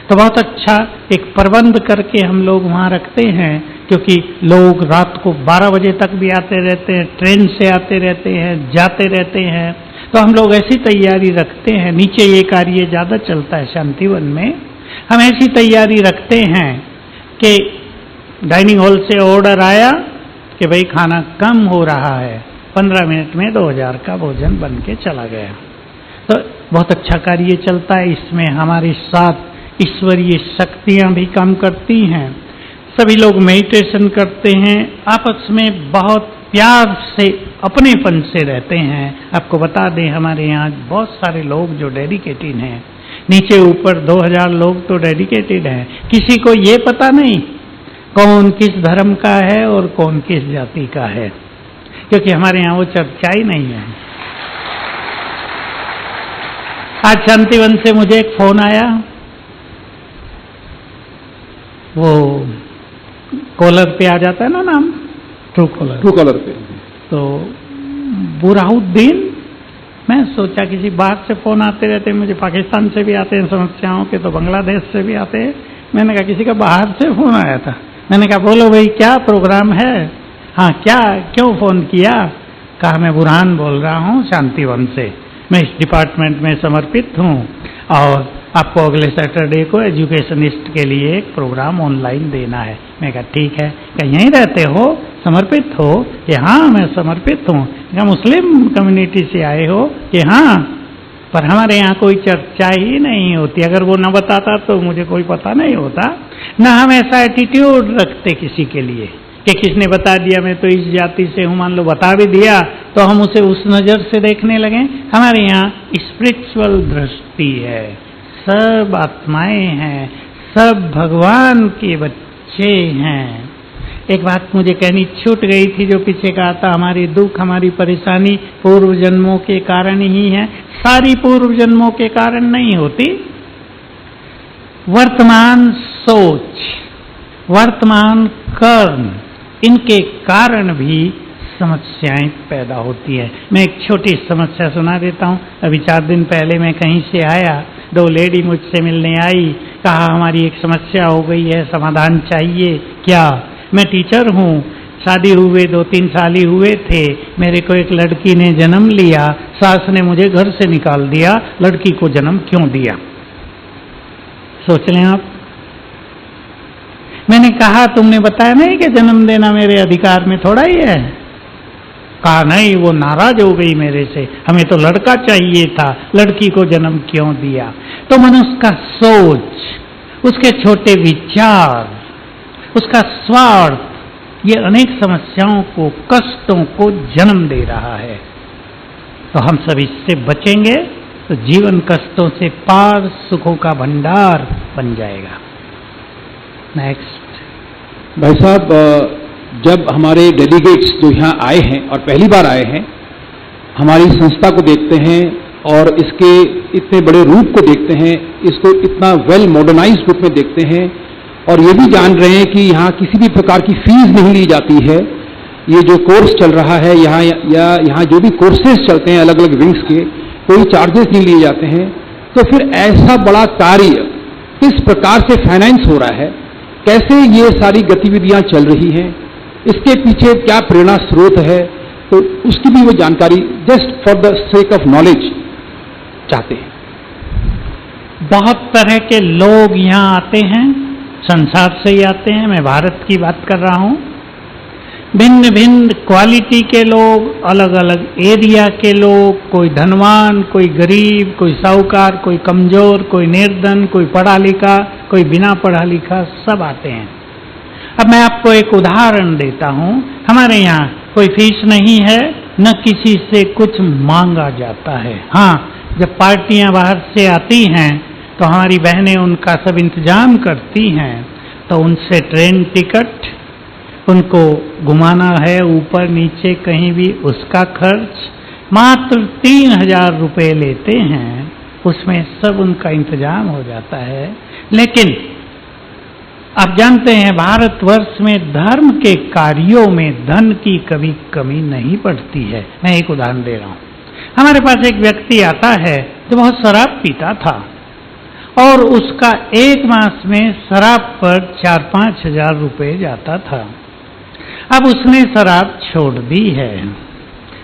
तो बहुत अच्छा एक प्रबंध करके हम लोग वहाँ रखते हैं, क्योंकि लोग रात को 12 बजे तक भी आते रहते हैं, ट्रेन से आते रहते हैं, जाते रहते हैं। तो हम लोग ऐसी तैयारी रखते हैं, नीचे ये कार्य ज़्यादा चलता है शांतिवन में, हम ऐसी तैयारी रखते हैं कि डाइनिंग हॉल से ऑर्डर आया कि भाई खाना कम हो रहा है, 15 मिनट में 2000 का भोजन बन के चला गया। तो बहुत अच्छा कार्य चलता है। इसमें हमारे साथ ईश्वरीय शक्तियां भी काम करती हैं। सभी लोग मेडिटेशन करते हैं, आपस में बहुत प्यार से, अपनेपन से रहते हैं। आपको बता दें, हमारे यहाँ बहुत सारे लोग जो डेडिकेटेड हैं, नीचे ऊपर 2000 लोग तो डेडिकेटेड हैं। किसी को ये पता नहीं कौन किस धर्म का है और कौन किस जाति का है, क्योंकि हमारे यहाँ वो चर्चा ही नहीं है। आज शांतिवन से मुझे एक फोन आया, वो कॉलर पे आ जाता है ना नाम, ट्रू कॉलर पे, तो बुरहाउद्दीन। मैं सोचा किसी बाहर से फोन आते रहते हैं, मुझे पाकिस्तान से भी आते हैं समस्याओं के, तो बांग्लादेश से भी आते हैं। मैंने कहा किसी का बाहर से फोन आया था। मैंने कहा बोलो भाई क्या प्रोग्राम है? हाँ क्या, क्यों फोन किया? कहा मैं बुरहान बोल रहा हूँ शांतिवन से, मैं इस डिपार्टमेंट में समर्पित हूँ और आपको अगले सैटरडे को एजुकेशनिस्ट के लिए एक प्रोग्राम ऑनलाइन देना है। मैं कहा ठीक है। क्या यहीं रहते हो, समर्पित हो? कि हाँ मैं समर्पित हूँ। क्या मुस्लिम कम्युनिटी से आए हो? कि हाँ, पर हमारे यहाँ कोई चर्चा ही नहीं होती। अगर वो न बताता तो मुझे कोई पता नहीं होता, न हम ऐसा एटीट्यूड रखते किसी के लिए कि किसने बता दिया मैं तो इस जाति से हूँ, मान लो बता भी दिया तो हम उसे उस नज़र से देखने लगे। हमारे यहाँ स्पिरिचुअल दृष्टि है, सब आत्माएं हैं, सब भगवान के बच्चे हैं। एक बात मुझे कहनी छूट गई थी, जो पीछे कहा था, हमारी दुख हमारी परेशानी पूर्व जन्मों के कारण ही है। सारी पूर्व जन्मों के कारण नहीं होती, वर्तमान सोच, वर्तमान कर्म, इनके कारण भी समस्याएं पैदा होती है। मैं एक छोटी समस्या सुना देता हूँ। अभी 4 दिन पहले मैं कहीं से आया, 2 लेडी मुझसे मिलने आई, कहा हमारी एक समस्या हो गई है, समाधान चाहिए। क्या? मैं टीचर हूँ, शादी हुए 2-3 साल ही हुए थे, मेरे को एक लड़की ने जन्म लिया, सास ने मुझे घर से निकाल दिया, लड़की को जन्म क्यों दिया? सोच लें आप। मैंने कहा तुमने बताया नहीं कि जन्म देना मेरे अधिकार में थोड़ा ही है। कहा नहीं, वो नाराज हो गई मेरे से, हमें तो लड़का चाहिए था, लड़की को जन्म क्यों दिया। तो मनुष्य का सोच, उसके छोटे विचार, उसका स्वार्थ, ये अनेक समस्याओं को, कष्टों को जन्म दे रहा है। तो हम सब इससे बचेंगे तो जीवन कष्टों से पार सुखों का भंडार बन जाएगा। नेक्स्ट। भाई साहब, जब हमारे डेलीगेट्स जो यहाँ आए हैं और पहली बार आए हैं, हमारी संस्था को देखते हैं और इसके इतने बड़े रूप को देखते हैं, इसको इतना वेल मॉडर्नाइज्ड रूप में देखते हैं और ये भी जान रहे हैं कि यहाँ किसी भी प्रकार की फीस नहीं ली जाती है। ये जो कोर्स चल रहा है यहाँ या यहाँ जो भी कोर्सेज चलते हैं अलग अलग विंग्स के, कोई चार्जेस नहीं लिए जाते हैं। तो फिर ऐसा बड़ा कार्य किस प्रकार से फाइनेंस हो रहा है, कैसे ये सारी गतिविधियां चल रही हैं, इसके पीछे क्या प्रेरणा स्रोत है, तो उसकी भी वो जानकारी just for the sake of knowledge चाहते हैं। बहुत तरह के लोग यहाँ आते हैं, संसार से ही आते हैं, मैं भारत की बात कर रहा हूँ। भिन्न भिन्न क्वालिटी के लोग, अलग अलग एरिया के लोग, कोई धनवान, कोई गरीब, कोई साहूकार, कोई कमजोर, कोई निर्धन, कोई पढ़ा लिखा, कोई बिना पढ़ा लिखा, सब आते हैं। अब मैं आपको एक उदाहरण देता हूँ। हमारे यहाँ कोई फीस नहीं है, न किसी से कुछ मांगा जाता है। हाँ, जब पार्टियां बाहर से आती हैं तो हमारी बहनें उनका सब इंतजाम करती हैं, तो उनसे ट्रेन टिकट, उनको घुमाना है ऊपर नीचे कहीं भी, उसका खर्च मात्र 3000 रुपये लेते हैं, उसमें सब उनका इंतजाम हो जाता है। लेकिन आप जानते हैं भारतवर्ष में धर्म के कार्यों में धन की कभी कमी नहीं पड़ती है। मैं एक उदाहरण दे रहा हूँ। हमारे पास एक व्यक्ति आता है जो बहुत शराब पीता था और उसका एक मास में शराब पर 4-5 हजार रुपये जाता था। अब उसने शराब छोड़ दी है,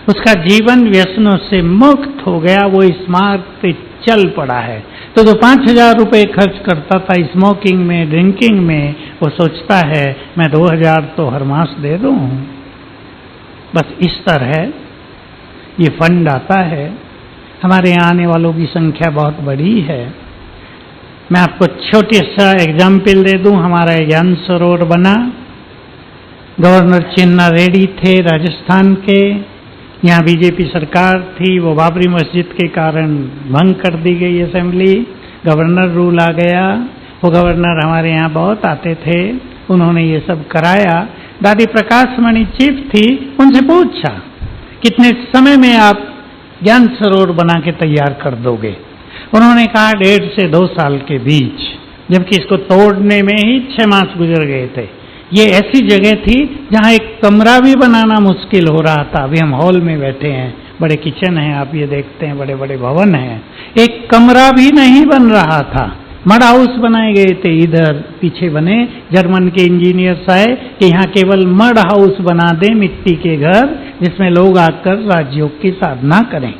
उसका जीवन व्यसनों से मुक्त हो गया, वो इस मार्ग पे चल पड़ा है। तो जो 5000 रुपये खर्च करता था स्मोकिंग में, ड्रिंकिंग में, वो सोचता है मैं 2000 तो हर मास दे दूं। बस इस तरह ये फंड आता है। हमारे यहाँ आने वालों की संख्या बहुत बड़ी है। मैं आपको छोटी सा एग्जाम्पल दे दूं। हमारा ज्ञान सरोवर बना, गवर्नर चिन्ना रेड्डी थे राजस्थान के, यहाँ बीजेपी सरकार थी, वो बाबरी मस्जिद के कारण भंग कर दी गई असेंबली, गवर्नर रूल आ गया। वो गवर्नर हमारे यहाँ बहुत आते थे, उन्होंने ये सब कराया। दादी प्रकाश मणि चीफ थी, उनसे पूछा कितने समय में आप ज्ञान सरोवर बना के तैयार कर दोगे। उन्होंने कहा 1.5 से 2 साल के बीच, जबकि इसको तोड़ने में ही 6 मास गुजर गए थे। ये ऐसी जगह थी जहाँ एक कमरा भी बनाना मुश्किल हो रहा था। अभी हम हॉल में बैठे हैं, बड़े किचन हैं, आप ये देखते हैं, बड़े बड़े भवन हैं, एक कमरा भी नहीं बन रहा था। मड हाउस बनाए गए थे, इधर पीछे बने, जर्मन के इंजीनियर्स आए कि यहाँ केवल मड हाउस बना दें, मिट्टी के घर, जिसमें लोग आकर राजयोग की साधना करें।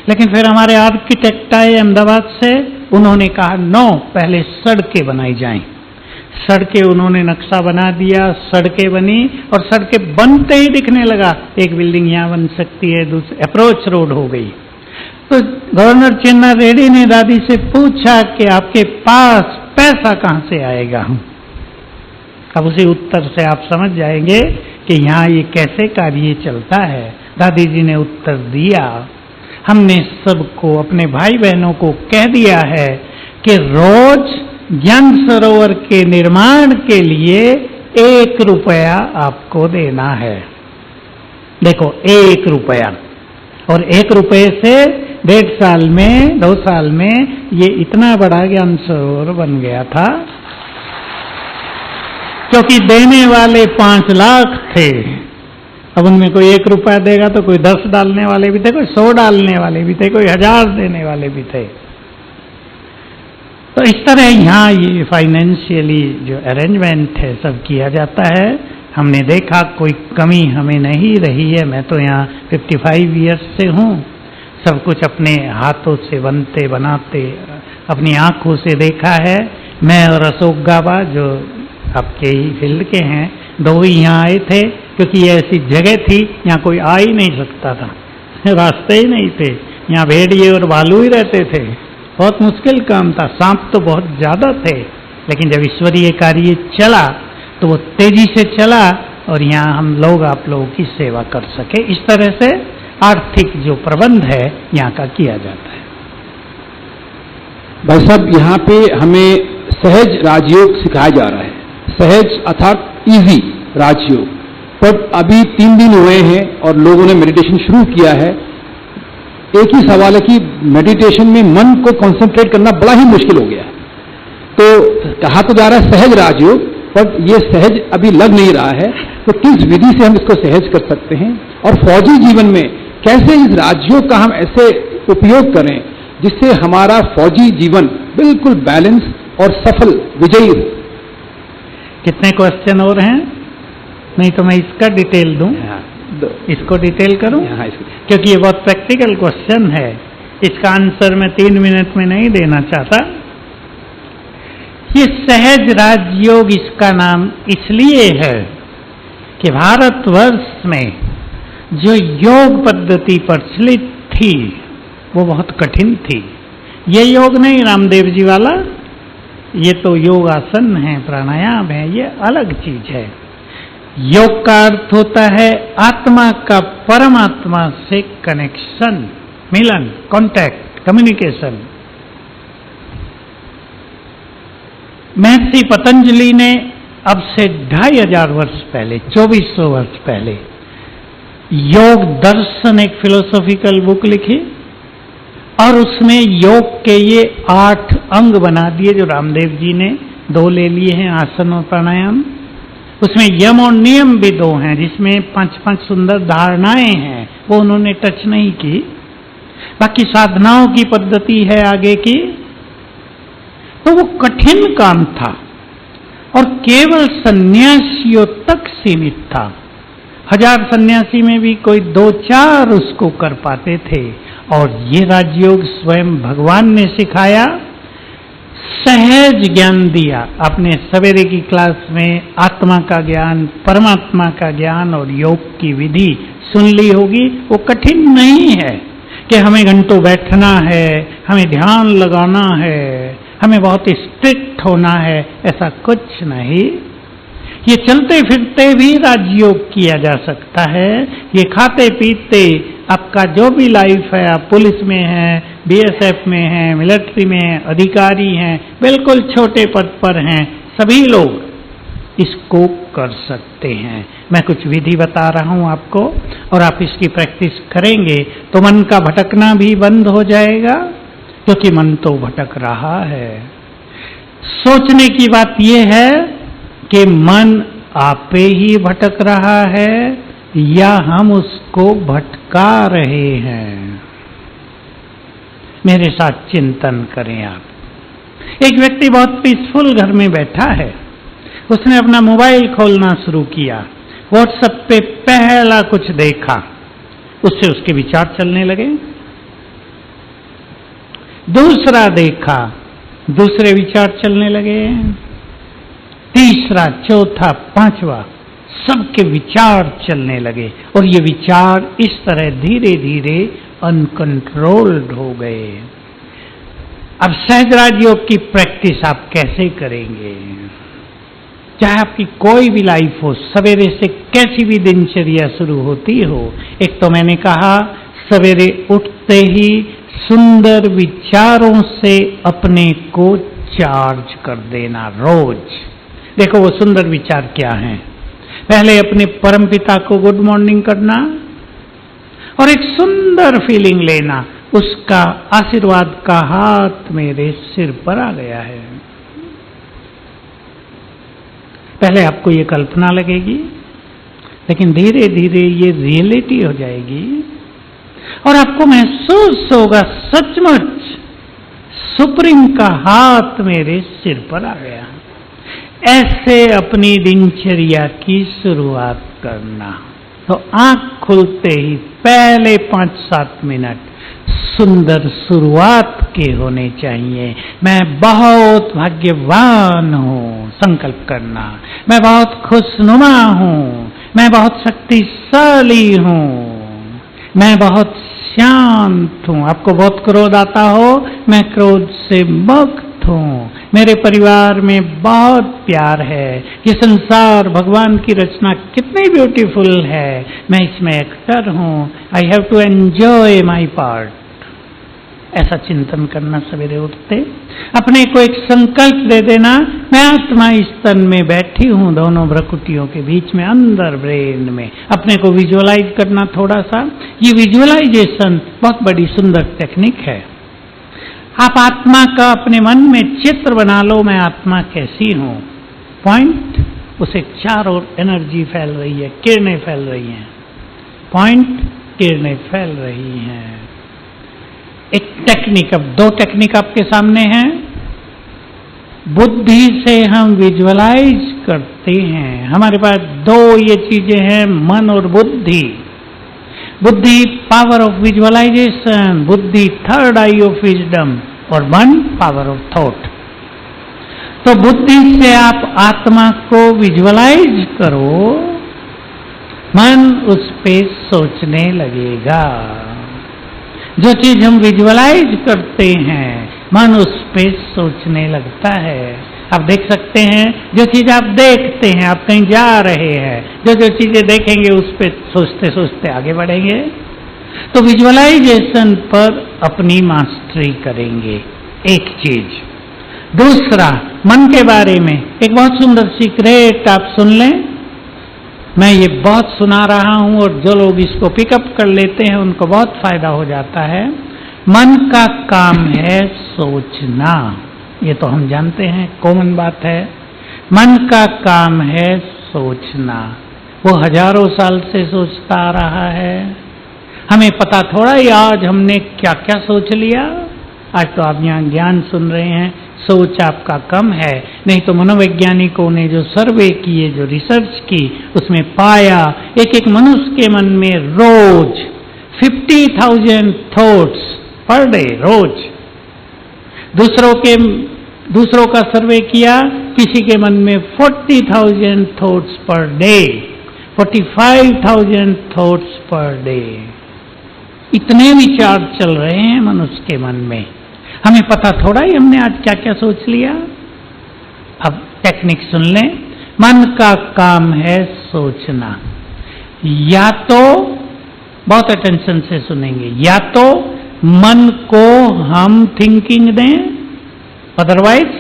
लेकिन फिर हमारे आर्किटेक्ट आए अहमदाबाद से, उन्होंने कहा नो, पहले सड़कें बनाई जाएं। सड़कें उन्होंने नक्शा बना दिया, सड़कें बनी और सड़कें बनते ही दिखने लगा एक बिल्डिंग यहाँ बन सकती है, दूसरी अप्रोच रोड हो गई। तो गवर्नर चिन्ना रेड्डी ने दादी से पूछा कि आपके पास पैसा कहाँ से आएगा। अब उसी उत्तर से आप समझ जाएंगे कि यहाँ ये कैसे कार्य चलता है। दादी जी ने उत्तर दिया, हमने सबको, अपने भाई बहनों को कह दिया है कि रोज ज्ञान सरोवर के निर्माण के लिए 1 रुपया आपको देना है। देखो 1 रुपया, और 1 रुपये से 1.5 साल में, 2 साल में ये इतना बड़ा ज्ञान सरोवर बन गया था। क्योंकि देने वाले 5 लाख थे, अब उनमें कोई 1 रुपया देगा तो कोई 10 डालने वाले भी थे, कोई 100 डालने वाले भी थे, कोई 1000 देने वाले भी थे। तो इस तरह यहाँ ये फाइनेंशियली जो अरेंजमेंट है सब किया जाता है। हमने देखा कोई कमी हमें नहीं रही है। मैं तो यहाँ 55 ईयर्स से हूँ, सब कुछ अपने हाथों से बनते बनाते अपनी आंखों से देखा है मैं और अशोक गाबा जो आपके ही फील्ड के हैं, दो ही यहाँ आए थे, क्योंकि ये ऐसी जगह थी यहाँ कोई आ ही नहीं सकता था, रास्ते ही नहीं थे, यहाँ भेड़िए और भालू ही रहते थे, बहुत मुश्किल काम था। सांप तो बहुत ज्यादा थे, लेकिन जब ईश्वरीय कार्य चला तो वो तेजी से चला और यहाँ हम लोग आप लोगों की सेवा कर सके। इस तरह से आर्थिक जो प्रबंध है यहाँ का किया जाता है। भाई साहब, यहाँ पे हमें सहज राजयोग सिखाया जा रहा है, सहज अर्थात इजी राजयोग। पर अभी 3 दिन हुए हैं और लोगों ने मेडिटेशन शुरू किया है। एक ही सवाल है कि मेडिटेशन में मन को कंसंट्रेट करना बड़ा ही मुश्किल हो गया है। तो कहा तो जा रहा है सहज राजयोग, पर ये सहज अभी लग नहीं रहा है। तो किस विधि से हम इसको सहज कर सकते हैं और फौजी जीवन में कैसे इस राजयोग का हम ऐसे उपयोग करें जिससे हमारा फौजी जीवन बिल्कुल बैलेंस और सफल विजयी हो? कितने क्वेश्चन और हैं? नहीं तो मैं इसका डिटेल दूं, इसको डिटेल करूं, क्योंकि ये बहुत प्रैक्टिकल क्वेश्चन है। इसका आंसर मैं 3 मिनट में नहीं देना चाहता। ये सहज राजयोग इसका नाम इसलिए है कि भारतवर्ष में जो योग पद्धति प्रचलित थी वो बहुत कठिन थी। ये योग नहीं रामदेव जी वाला, ये तो योगासन है, प्राणायाम है, ये अलग चीज है। योग का अर्थ होता है आत्मा का परमात्मा से कनेक्शन, मिलन, कांटेक्ट, कम्युनिकेशन। महर्षि पतंजलि ने अब से 2500 वर्ष पहले, 2400 वर्ष पहले योग दर्शन एक फिलोसॉफिकल बुक लिखी और उसमें योग के ये 8 अंग बना दिए, जो रामदेव जी ने 2 ले लिए हैं, आसन और प्राणायाम। उसमें यम और नियम भी 2 हैं, जिसमें 5-5 सुंदर धारणाएं हैं, वो उन्होंने टच नहीं की। बाकी साधनाओं की पद्धति है आगे की। तो वो कठिन काम था और केवल सन्यासियों तक सीमित था। 1000 सन्यासी में भी कोई 2-4 उसको कर पाते थे। और ये राजयोग स्वयं भगवान ने सिखाया, सहज ज्ञान दिया। आपने सवेरे की क्लास में आत्मा का ज्ञान, परमात्मा का ज्ञान और योग की विधि सुन ली होगी। वो कठिन नहीं है कि हमें घंटों बैठना है, हमें ध्यान लगाना है, हमें बहुत स्ट्रिक्ट होना है, ऐसा कुछ नहीं। ये चलते फिरते भी राजयोग किया जा सकता है। ये खाते पीते आपका जो भी लाइफ है, आप पुलिस में हैं, बीएसएफ में हैं, मिलिट्री में हैं, अधिकारी हैं, बिल्कुल छोटे पद पर हैं, सभी लोग इसको कर सकते हैं। मैं कुछ विधि बता रहा हूं आपको और आप इसकी प्रैक्टिस करेंगे तो मन का भटकना भी बंद हो जाएगा, क्योंकि मन तो भटक रहा है। सोचने की बात यह है कि मन आपे ही भटक रहा है या हम उसको भटका रहे हैं। मेरे साथ चिंतन करें आप। एक व्यक्ति बहुत पीसफुल घर में बैठा है, उसने अपना मोबाइल खोलना शुरू किया, व्हाट्सएप पे पहला कुछ देखा, उससे उसके विचार चलने लगे। दूसरा देखा, दूसरे विचार चलने लगे। तीसरा, चौथा, 5वां, सबके विचार चलने लगे और ये विचार इस तरह धीरे धीरे अनकंट्रोल्ड हो गए। अब सहज राजयोग की प्रैक्टिस आप कैसे करेंगे? चाहे आपकी कोई भी लाइफ हो, सवेरे से कैसी भी दिनचर्या शुरू होती हो, एक तो मैंने कहा सवेरे उठते ही सुंदर विचारों से अपने को चार्ज कर देना रोज। देखो वो सुंदर विचार क्या हैं। पहले अपने परमपिता को गुड मॉर्निंग करना और एक सुंदर फीलिंग लेना, उसका आशीर्वाद का हाथ मेरे सिर पर आ गया है। पहले आपको ये कल्पना लगेगी, लेकिन धीरे धीरे ये रियलिटी हो जाएगी और आपको महसूस होगा सचमुच सुप्रीम का हाथ मेरे सिर पर आ गया। ऐसे अपनी दिनचर्या की शुरुआत करना। तो आंख खुलते ही पहले 5-7 मिनट सुंदर शुरुआत के होने चाहिए। मैं बहुत भाग्यवान हूँ, संकल्प करना। मैं बहुत खुशनुमा हूँ, मैं बहुत शक्तिशाली हूँ, मैं बहुत शांत हूँ। आपको बहुत क्रोध आता हो, मैं क्रोध से मुक्त हूँ। मेरे परिवार में बहुत प्यार है। ये संसार भगवान की रचना कितनी ब्यूटीफुल है, मैं इसमें एक्टर हूँ। I have to enjoy my part. ऐसा चिंतन करना सवेरे उठते। अपने को एक संकल्प दे देना, मैं आत्मा इस तन में बैठी हूँ, दोनों भ्रकुटियों के बीच में, अंदर ब्रेन में। अपने को विजुअलाइज करना थोड़ा सा। ये विजुअलाइजेशन बहुत बड़ी सुंदर टेक्निक है। आप आत्मा का अपने मन में चित्र बना लो, मैं आत्मा कैसी हूँ। पॉइंट, उसे चारों ओर एनर्जी फैल रही है, किरणें फैल रही हैं। पॉइंट, किरणें फैल रही हैं। एक टेक्निक, अब दो टेक्निक आपके सामने हैं। बुद्धि से हम विजुअलाइज करते हैं। हमारे पास दो ये चीजें हैं, मन और बुद्धि। बुद्धि पावर ऑफ विजुअलाइजेशन, बुद्धि थर्ड आई ऑफ विजडम, और मन पावर ऑफ थॉट। तो बुद्धि से आप आत्मा को विजुअलाइज करो, मन उस पे सोचने लगेगा। जो चीज हम विजुअलाइज करते हैं, मन उस पे सोचने लगता है। आप देख सकते हैं, जो चीज आप देखते हैं, आप कहीं जा रहे हैं, जो चीजें देखेंगे उस पे सोचते सोचते आगे बढ़ेंगे। तो विजुअलाइजेशन पर अपनी मास्टरी करेंगे, एक चीज। दूसरा, मन के बारे में एक बहुत सुंदर सीक्रेट आप सुन लें। मैं ये बहुत सुना रहा हूं और जो लोग इसको पिकअप कर लेते हैं उनको बहुत फायदा हो जाता है। मन का काम है सोचना, ये तो हम जानते हैं, कॉमन बात है। मन का काम है सोचना। वो हजारों साल से सोचता आ रहा है। हमें पता थोड़ा ही आज हमने क्या क्या सोच लिया। आज तो आप यहाँ ज्ञान सुन रहे हैं, सोच आपका कम है। नहीं तो मनोवैज्ञानिकों ने जो सर्वे किए, जो रिसर्च की, उसमें पाया एक एक मनुष्य के मन में रोज 50,000 थॉट्स पर डे, रोज। दूसरों का सर्वे किया, किसी के मन में 40,000 thoughts per day, 45,000 thoughts per day. इतने विचार चल रहे हैं मनुष्य के मन में। हमें पता थोड़ा ही हमने आज क्या क्या सोच लिया। अब टेक्निक सुन लें। मन का काम है सोचना। या तो, बहुत अटेंशन से सुनेंगे, या तो मन को हम थिंकिंग दें, अदरवाइज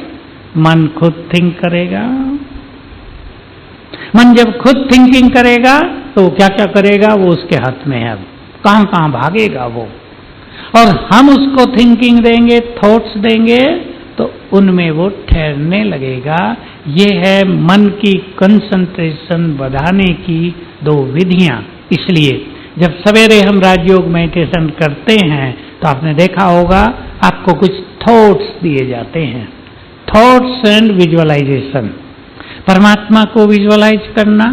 मन खुद थिंक करेगा। मन जब खुद थिंकिंग करेगा तो क्या क्या करेगा वो उसके हाथ में है। अब कहां कहां भागेगा वो। और हम उसको थिंकिंग देंगे, थॉट्स देंगे, तो उनमें वो ठहरने लगेगा। ये है मन की कंसंट्रेशन बढ़ाने की दो विधियां। इसलिए जब सवेरे हम राजयोग मेडिटेशन करते हैं तो आपने देखा होगा आपको कुछ थॉट्स दिए जाते हैं। Thoughts and visualization. परमात्मा को विजुअलाइज करना,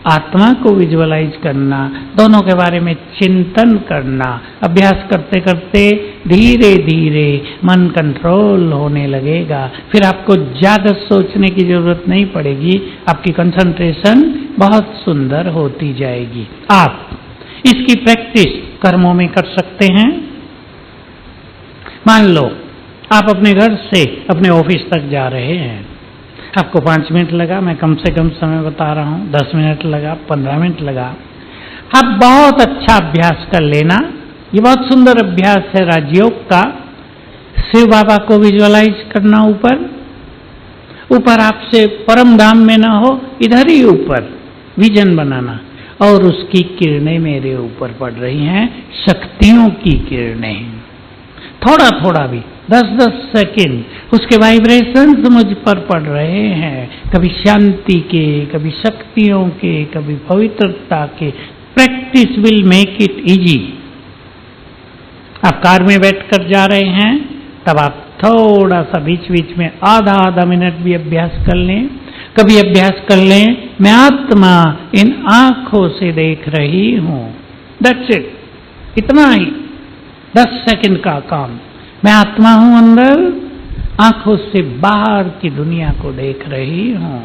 आत्मा को विजुअलाइज करना, दोनों के बारे में चिंतन करना। अभ्यास करते करते धीरे धीरे मन कंट्रोल होने लगेगा। फिर आपको ज्यादा सोचने की जरूरत नहीं पड़ेगी, आपकी कंसंट्रेशन बहुत सुंदर होती जाएगी। आप इसकी प्रैक्टिस कर्मों में कर सकते हैं। मान लो आप अपने घर से अपने ऑफिस तक जा रहे हैं, आपको 5 मिनट लगा, मैं कम से कम समय बता रहा हूं, 10 मिनट लगा, 15 मिनट लगा। आप बहुत अच्छा अभ्यास कर लेना। ये बहुत सुंदर अभ्यास है राजयोग का। शिव बाबा को विजुअलाइज करना, ऊपर आपसे परम धाम में ना हो, इधर ही ऊपर विजन बनाना, और उसकी किरणें मेरे ऊपर पड़ रही हैं, शक्तियों की किरणें। थोड़ा थोड़ा भी 10-10 सेकेंड उसके वाइब्रेशंस मुझ पर पड़ रहे हैं, कभी शांति के, कभी शक्तियों के, कभी पवित्रता के। Practice will make it easy. आप कार में बैठकर जा रहे हैं, तब आप थोड़ा सा बीच बीच में आधा मिनट भी अभ्यास कर लें। कभी अभ्यास कर लें, मैं आत्मा इन आंखों से देख रही हूं। दैट्स इट, इतना ही। 10 सेकंड का काम। मैं आत्मा हूं अंदर, आंखों से बाहर की दुनिया को देख रही हूं।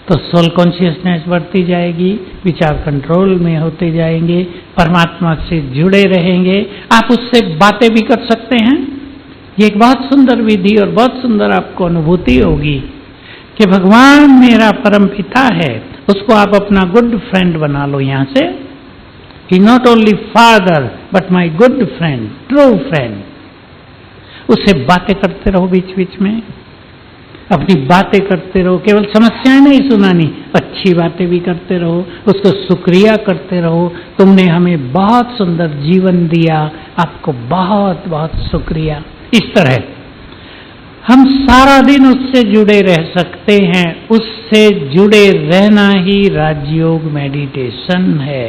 तो सोल कॉन्शियसनेस बढ़ती जाएगी, विचार कंट्रोल में होते जाएंगे, परमात्मा से जुड़े रहेंगे। आप उससे बातें भी कर सकते हैं। ये एक बहुत सुंदर विधि और बहुत सुंदर आपको अनुभूति होगी कि भगवान मेरा परम पिता है, उसको आप अपना गुड फ्रेंड बना लो। यहां से कि not only father but my good friend, true friend. उससे बातें करते रहो, बीच बीच में अपनी बातें करते रहो। केवल समस्याएं नहीं सुनानी, अच्छी बातें भी करते रहो, उसको शुक्रिया करते रहो। तुमने हमें बहुत सुंदर जीवन दिया, आपको बहुत बहुत शुक्रिया। इस तरह हम सारा दिन उससे जुड़े रह सकते हैं। उससे जुड़े रहना ही राजयोग मेडिटेशन है।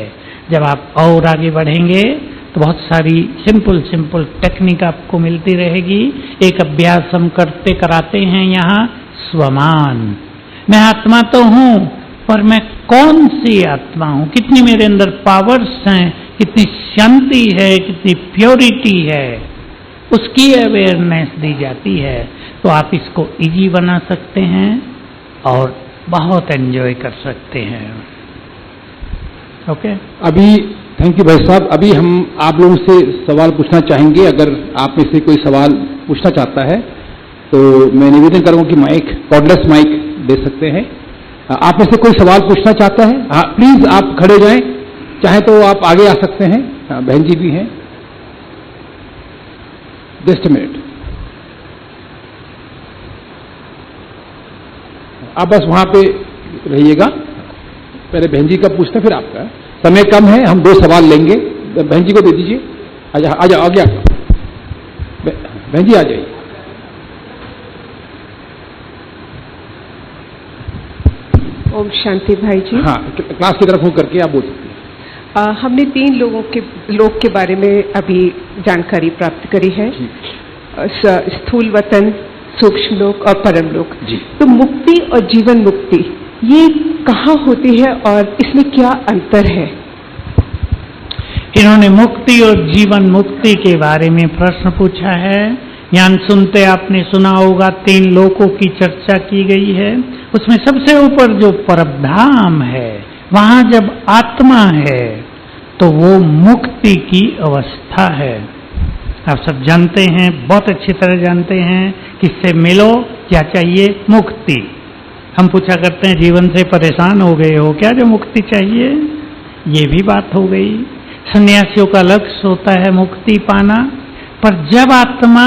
जब आप और आगे बढ़ेंगे तो बहुत सारी सिंपल सिंपल टेक्निक आपको मिलती रहेगी। एक अभ्यास हम करते कराते हैं यहाँ, स्वमान। मैं आत्मा तो हूं, पर मैं कौन सी आत्मा हूं? कितनी मेरे अंदर पावर्स हैं, कितनी शांति है, कितनी प्योरिटी है, उसकी अवेयरनेस दी जाती है। तो आप इसको इजी बना सकते हैं और बहुत एंजॉय कर सकते हैं। ओके अभी थैंक यू भाई साहब। अभी हम आप लोगों से सवाल पूछना चाहेंगे। अगर आप में से कोई सवाल पूछना चाहता है तो मैं निवेदन करूंगा कि माइक, कॉर्डलेस माइक दे सकते हैं। आप में से कोई सवाल पूछना चाहता है? हाँ प्लीज आप खड़े जाएं, चाहे तो आप आगे आ सकते हैं। बहन जी भी हैं। जस्ट अ मिनट, आप बस वहां पे रहिएगा। पहले बहन जी का पूछते फिर आपका। समय कम है, हम 2 सवाल लेंगे। बहन जी को दे दीजिए। आजा आजा आ गया बहन जी, आ जाइए। ओम शांति भाई जी। हाँ, क्लास की तरफ हो करके आप बोल सकते हैं। हमने 3 लोग के बारे में अभी जानकारी प्राप्त करी है, स्थूल वतन, सूक्ष्म लोक और परम लोक। तो मुक्ति और जीवन मुक्ति ये कहाँ होती है और इसमें क्या अंतर है? इन्होंने मुक्ति और जीवन मुक्ति के बारे में प्रश्न पूछा है। ज्ञान सुनते आपने सुना होगा 3 लोकों की चर्चा की गई है। उसमें सबसे ऊपर जो परमधाम है, वहां जब आत्मा है तो वो मुक्ति की अवस्था है। आप सब जानते हैं, बहुत अच्छी तरह जानते हैं, किससे मिलो, क्या चाहिए? मुक्ति। हम पूछा करते हैं जीवन से परेशान हो गए हो क्या जो मुक्ति चाहिए? ये भी बात हो गई। सन्यासियों का लक्ष्य होता है मुक्ति पाना, पर जब आत्मा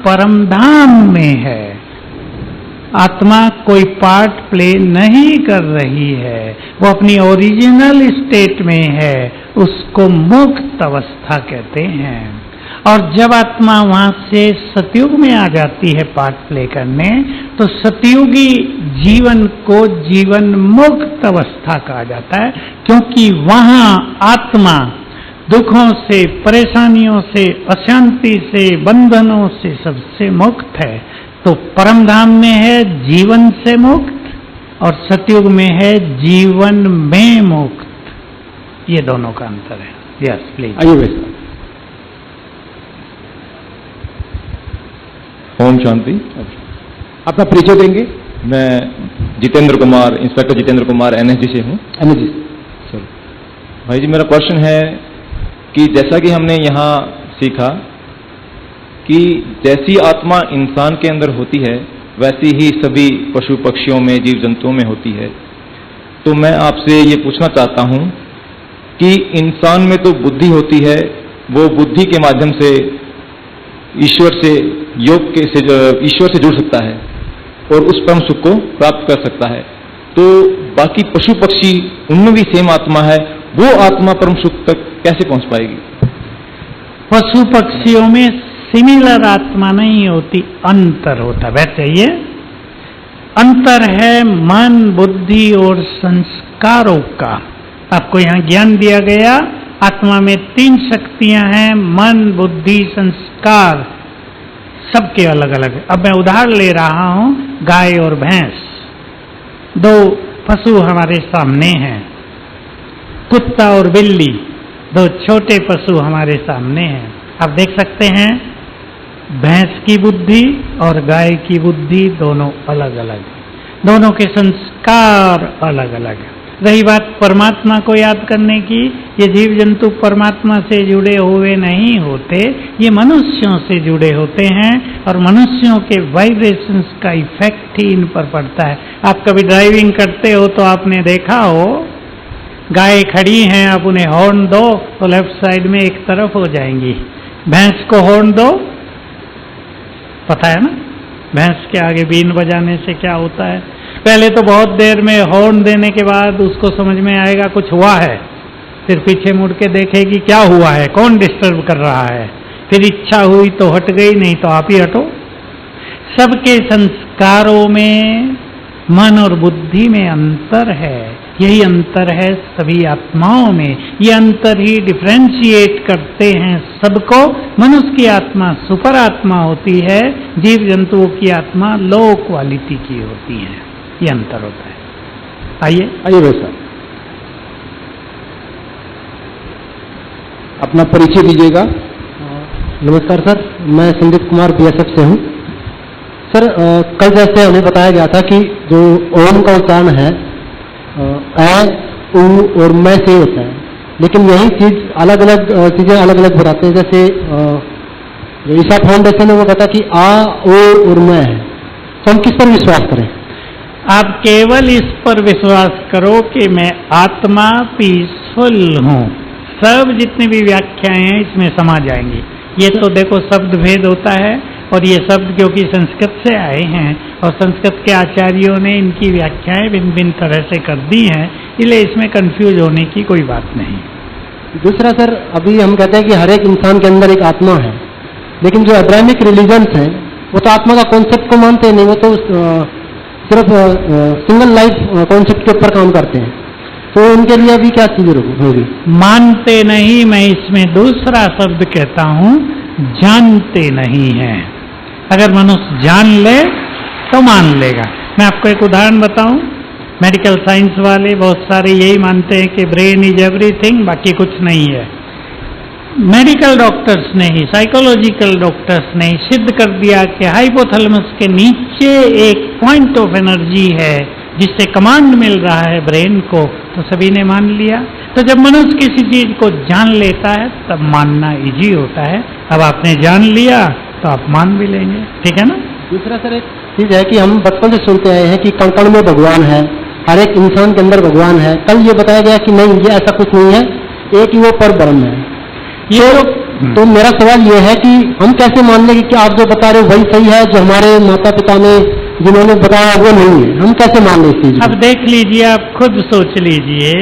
परमधाम में है, आत्मा कोई पार्ट प्ले नहीं कर रही है, वो अपनी ओरिजिनल स्टेट में है, उसको मुक्त अवस्था कहते हैं। और जब आत्मा वहां से सतयुग में आ जाती है पार्ट प्ले करने, तो सतयुगी जीवन को जीवन मुक्त अवस्था कहा जाता है, क्योंकि वहां आत्मा दुखों से, परेशानियों से, अशांति से, बंधनों से सबसे मुक्त है। तो परमधाम में है जीवन से मुक्त और सतयुग में है जीवन में मुक्त। ये दोनों का अंतर है। Yes please. आइए वैसा। ओम शांति। अपना परिचय देंगे? मैं जितेंद्र कुमार, इंस्पेक्टर जितेंद्र कुमार, एनएसजी से हूँ। NSG sir. भाई जी मेरा प्रश्न है कि जैसा कि हमने यहाँ सीखा कि जैसी आत्मा इंसान के अंदर होती है वैसी ही सभी पशु पक्षियों में, जीव जंतुओं में होती है। तो मैं आपसे ये पूछना चाहता हूँ कि इंसान में तो बुद्धि होती है, वो बुद्धि के माध्यम से ईश्वर से ईश्वर से जुड़ सकता है और उस परम सुख को प्राप्त कर सकता है। तो बाकी पशु पक्षी, उनमें भी सेम आत्मा है, वो आत्मा परम सुख तक कैसे पहुंच पाएगी? पशु पक्षियों में सिमिलर आत्मा नहीं होती, अंतर होता। वैसे ये अंतर है मन, बुद्धि और संस्कारों का। आपको यहाँ ज्ञान दिया गया, आत्मा में 3 शक्तियां हैं, मन, बुद्धि, संस्कार, सबके अलग अलग। अब मैं उदाहरण ले रहा हूं, गाय और भैंस, 2 पशु हमारे सामने हैं। कुत्ता और बिल्ली, 2 छोटे पशु हमारे सामने हैं। आप देख सकते हैं भैंस की बुद्धि और गाय की बुद्धि दोनों अलग अलग है, दोनों के संस्कार अलग अलग है। रही बात परमात्मा को याद करने की, ये जीव जंतु परमात्मा से जुड़े हुए नहीं होते, ये मनुष्यों से जुड़े होते हैं और मनुष्यों के वाइब्रेशंस का इफेक्ट ही इन पर पड़ता है। आप कभी ड्राइविंग करते हो तो आपने देखा हो गाय खड़ी हैं, आप उन्हें हॉर्न दो तो लेफ्ट साइड में एक तरफ हो जाएंगी, भैंस को हॉर्न दो, पता है ना भैंस के आगे बीन बजाने से क्या होता है। पहले तो बहुत देर में हॉर्न देने के बाद उसको समझ में आएगा कुछ हुआ है, फिर पीछे मुड़ के देखेगी क्या हुआ है, कौन डिस्टर्ब कर रहा है, फिर इच्छा हुई तो हट गई, नहीं तो आप ही हटो। सबके संस्कारों में मन और बुद्धि में अंतर है, यही अंतर है सभी आत्माओं में, ये अंतर ही डिफरेंशिएट करते हैं सबको। मनुष्य की आत्मा सुपर आत्मा होती है, जीव जंतुओं की आत्मा लो क्वालिटी की होती है, ये अंतर होता है। आइए भाई साहब, अपना परिचय दीजिएगा। नमस्कार सर, मैं संदीप कुमार बीएसएफ से हूँ। सर कल जैसे हमें बताया गया था कि जो ओम का उच्चारण है ऐ उ और मैं से होता है, लेकिन यही चीज अलग अलग चीजें अलग अलग बताते हैं। जैसे जो ईशा फाउंडेशन है वो कहता है कि आ ओ और मैं है, तो हम किस पर विश्वास करें? आप केवल इस पर विश्वास करो कि मैं आत्मा पीसफुल हूँ, सब जितनी भी व्याख्याएं हैं इसमें समा जाएंगी। ये तो देखो शब्द भेद होता है, और ये शब्द क्योंकि संस्कृत से आए हैं और संस्कृत के आचार्यों ने इनकी व्याख्याएं भिन्न भिन्न तरह से कर दी हैं, इसलिए इसमें कंफ्यूज होने की कोई बात नहीं। दूसरा सर, अभी हम कहते हैं कि हर एक इंसान के अंदर एक आत्मा है, लेकिन जो अब्राहमिक रिलीजन्स हैं वो तो आत्मा का कॉन्सेप्ट को मानते नहीं, वो तो सिर्फ सिंगल लाइफ कॉन्सेप्ट के ऊपर काम करते हैं, तो उनके लिए अभी क्या चीज होगी? मानते नहीं, मैं इसमें दूसरा शब्द कहता हूँ, जानते नहीं हैं। अगर मनुष्य जान ले तो मान लेगा। मैं आपको एक उदाहरण बताऊं, मेडिकल साइंस वाले बहुत सारे यही मानते हैं कि ब्रेन इज एवरीथिंग, बाकी कुछ नहीं है। मेडिकल डॉक्टर्स ने ही, साइकोलॉजिकल डॉक्टर्स ने ही सिद्ध कर दिया कि हाइपोथैलेमस के नीचे एक पॉइंट ऑफ एनर्जी है जिससे कमांड मिल रहा है ब्रेन को, तो सभी ने मान लिया। तो जब मनुष्य किसी चीज को जान लेता है तब मानना इजी होता है। अब आपने जान लिया तो आप मान भी लेंगे, ठीक है ना। दूसरा सर, एक चीज है कि हम बचपन से सुनते आए हैं कि कण कण में भगवान है, हर एक इंसान के अंदर भगवान है। कल ये बताया गया कि नहीं, ये ऐसा कुछ नहीं है, एक ही वो पर ब्रह्म है। ये तो मेरा सवाल ये है कि हम कैसे मान लें कि आप जो बता रहे हो वही सही है, जो हमारे माता पिता ने जिन्होंने बताया वो नहीं है, हम कैसे मान लें इस चीज? अब देख लीजिए, आप खुद सोच लीजिए,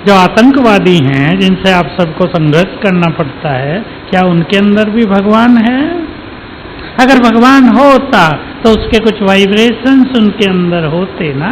जो आतंकवादी हैं जिनसे आप सबको संघर्ष करना पड़ता है, क्या उनके अंदर भी भगवान है? अगर भगवान होता तो उसके कुछ वाइब्रेशंस उनके अंदर होते ना,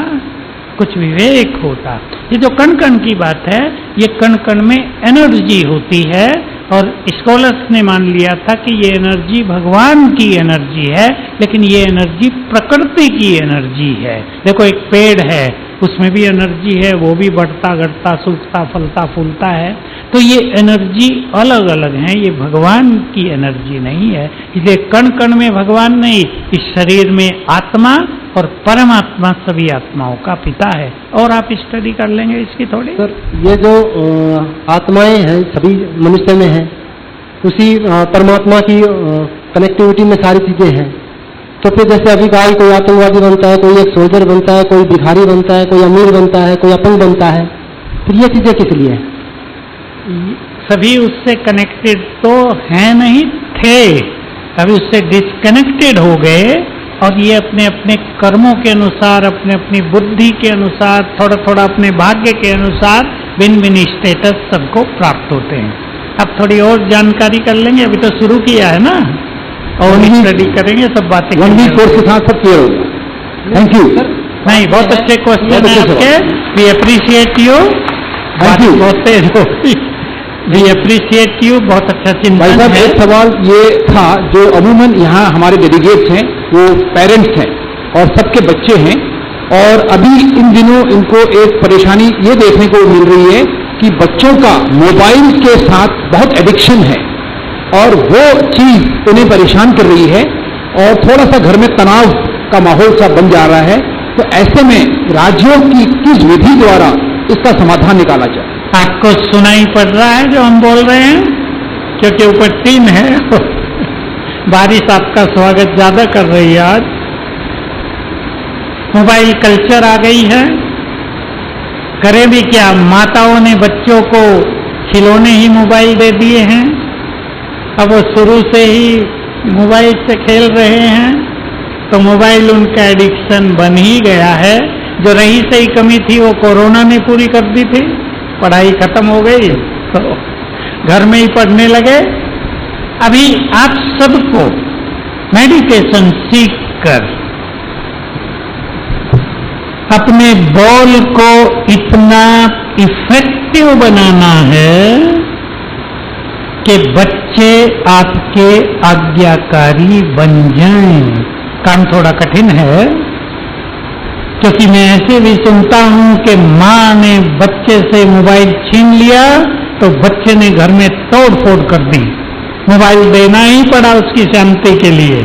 कुछ विवेक होता। ये जो कण कण की बात है, ये कण कण में एनर्जी होती है, और स्कॉलर्स ने मान लिया था कि ये एनर्जी भगवान की एनर्जी है, लेकिन ये एनर्जी प्रकृति की एनर्जी है। देखो एक पेड़ है, उसमें भी एनर्जी है, वो भी बढ़ता घटता सूखता फलता फूलता है, तो ये एनर्जी अलग अलग है, ये भगवान की एनर्जी नहीं है। इसलिए कण कण में भगवान नहीं, इस शरीर में आत्मा और परमात्मा सभी आत्माओं का पिता है। और आप स्टडी कर लेंगे इसकी थोड़ी। सर, ये जो आत्माएं हैं सभी मनुष्य में हैं, उसी परमात्मा की कनेक्टिविटी में सारी चीजें हैं। तो फिर जैसे अभी गाय कोई आतंकवादी बनता है, कोई एक सोल्जर बनता है, कोई भिखारी बनता है, कोई अमीर बनता है, कोई अपंग बनता है, फिर ये चीजें किस लिए? सभी उससे कनेक्टेड तो है नहीं थे, अभी उससे डिस्कनेक्टेड हो गए, और ये अपने अपने कर्मों के अनुसार, अपने अपनी बुद्धि के अनुसार, थोड़ा थोड़ा अपने भाग्य के अनुसार भिन्न भिन्न स्टेटस सबको प्राप्त होते हैं। अब थोड़ी और जानकारी कर लेंगे, अभी तो शुरू किया है ना, और स्टडी करेंगे, सब बातें कोर्स के साथ सब क्लियर होगा। Thank you. नहीं, बहुत अच्छे क्वेश्चन है आपके, वी अप्रिशिएट यू। बहुत तेज हो, वी अप्रिशिएट यू, बहुत अच्छा चिंतन है। एक सवाल ये था, जो अमूमन यहाँ हमारे डेलीगेट्स हैं वो पेरेंट्स हैं और सबके बच्चे हैं, और अभी इन दिनों इनको एक परेशानी ये देखने को मिल रही है कि बच्चों का मोबाइल के साथ बहुत एडिक्शन है, और वो चीज उन्हें परेशान कर रही है और थोड़ा सा घर में तनाव का माहौल सा बन जा रहा है, तो ऐसे में राज्यों की किस विधि द्वारा इसका समाधान निकाला जाए? आपको सुनाई पड़ रहा है जो हम बोल रहे हैं? क्योंकि ऊपर टीन है बारिश आपका स्वागत ज्यादा कर रही है। आज मोबाइल कल्चर आ गई है, करें भी क्या, माताओं ने बच्चों को खिलौने ही मोबाइल दे दिए हैं, अब वो शुरू से ही मोबाइल से खेल रहे हैं, तो मोबाइल उनका एडिक्शन बन ही गया है। जो रही सही कमी थी वो कोरोना ने पूरी कर दी थी, पढ़ाई खत्म हो गई तो घर में ही पढ़ने लगे। अभी आप सबको मेडिटेशन सीख कर अपने बोल को इतना इफेक्टिव बनाना है कि बच्चे आपके आज्ञाकारी बन जाएं। काम थोड़ा कठिन है, क्योंकि मैं ऐसे भी सुनता हूं कि मां ने बच्चे से मोबाइल छीन लिया तो बच्चे ने घर में तोड़ फोड़ कर दी, मोबाइल देना ही पड़ा उसकी शांति के लिए।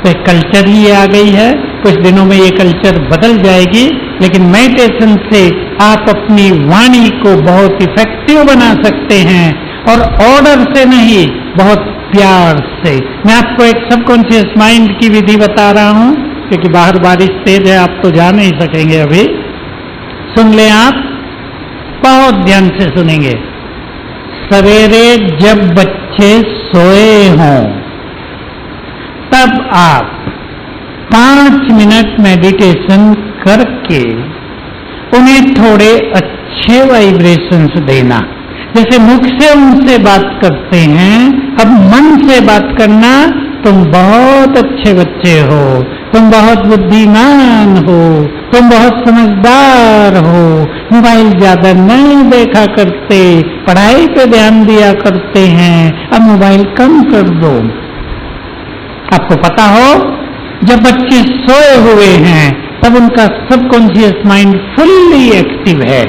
तो कल्चर ही आ गई है, कुछ दिनों में ये कल्चर बदल जाएगी, लेकिन मेडिटेशन से आप अपनी वाणी को बहुत इफेक्टिव बना सकते हैं, और ऑर्डर से नहीं, बहुत प्यार से। मैं आपको एक सबकॉन्शियस माइंड की विधि बता रहा हूं, क्योंकि बाहर बारिश तेज है, आप तो जा नहीं सकेंगे अभी। सुन लें आप, बहुत ध्यान से सुनेंगे। सवेरे जब बच्चे सोए हों तब आप 5 मिनट मेडिटेशन करके उन्हें थोड़े अच्छे वाइब्रेशंस देना। जैसे मुख से उनसे बात करते हैं, अब मन से बात करना, तुम बहुत अच्छे बच्चे हो, तुम बहुत बुद्धिमान हो, तुम बहुत समझदार हो, मोबाइल ज्यादा नहीं देखा करते, पढ़ाई पे ध्यान दिया करते हैं, अब मोबाइल कम कर दो। आपको पता हो, जब बच्चे सोए हुए हैं तब उनका सबकॉन्शियस माइंड फुल्ली एक्टिव है,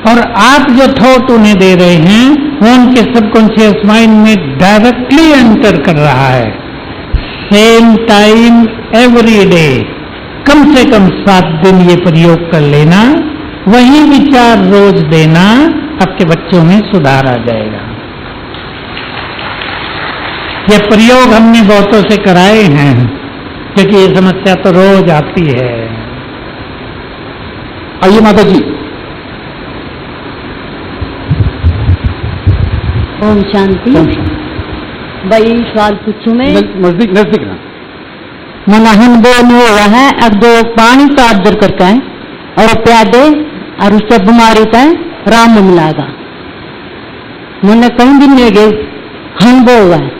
और आप जो थॉट उन्हें दे रहे हैं वो उनके सबकॉन्शियस माइंड में डायरेक्टली एंटर कर रहा है। सेम टाइम एवरी डे, कम से कम 7 दिन ये प्रयोग कर लेना, वही विचार रोज देना, आपके बच्चों में सुधार आ जाएगा। ये प्रयोग हमने बहुतों से कराए हैं, क्योंकि ये समस्या तो रोज आती है। आइए माता जी। ओम शांति। भाई सवाल पूछूं मैं? नजदीक नजदीक ना। मनहन बोल हुआ है, अब 2 पानी का आदर करके है और प्यादे और उससे बीमारी का राम मिलागा। मैंने कहीं दिन में गए हन बो हुआ है।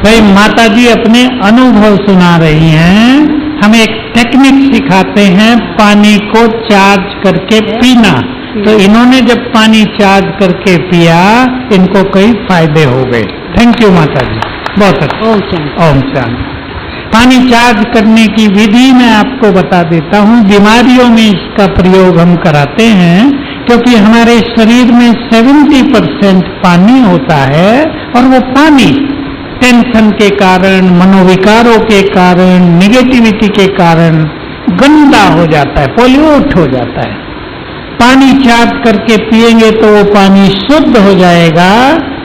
भाई माता जी अपने अनुभव सुना रही हैं, हम एक टेक्निक सिखाते हैं पानी को चार्ज करके पीना। तो इन्होंने जब पानी चार्ज करके पिया, इनको कई फायदे हो गए। थैंक यू माता जी, बहुत अच्छा। ओम शांति। ओम शांति। पानी चार्ज करने की विधि मैं आपको बता देता हूँ। बीमारियों में इसका प्रयोग हम कराते हैं, क्योंकि हमारे शरीर में 70% पानी होता है, और वो पानी टेंशन के कारण, मनोविकारों के कारण, निगेटिविटी के कारण गंदा हो जाता है, पोल्यूट हो जाता है। पानी चार्ज करके पिएंगे तो वो पानी शुद्ध हो जाएगा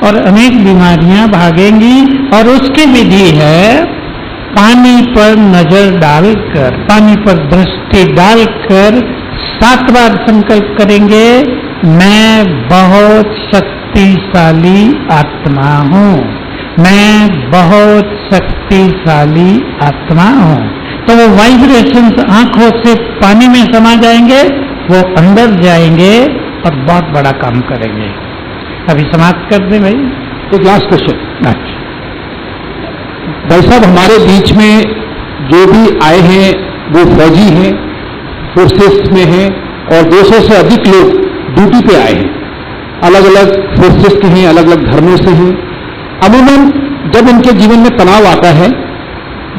और अनेक बीमारियां भागेंगी। और उसकी विधि है, पानी पर नजर डालकर, पानी पर दृष्टि डालकर 7 बार संकल्प करेंगे, मैं बहुत शक्तिशाली आत्मा हूँ, मैं बहुत शक्तिशाली आत्मा हूँ। तो वो वाइब्रेशंस आंखों से पानी में समा जाएंगे, वो अंदर जाएंगे और बहुत बड़ा काम करेंगे। अभी समाप्त कर दें भाई। तो लास्ट क्वेश्चन। भाई साहब, हमारे बीच में जो भी आए हैं वो फौजी हैं, फोर्सेस में हैं, और 200 से अधिक लोग ड्यूटी पे आए हैं, अलग अलग फोर्सेस के हैं, अलग अलग धर्मों से हैं। अमूमन जब इनके जीवन में तनाव आता है,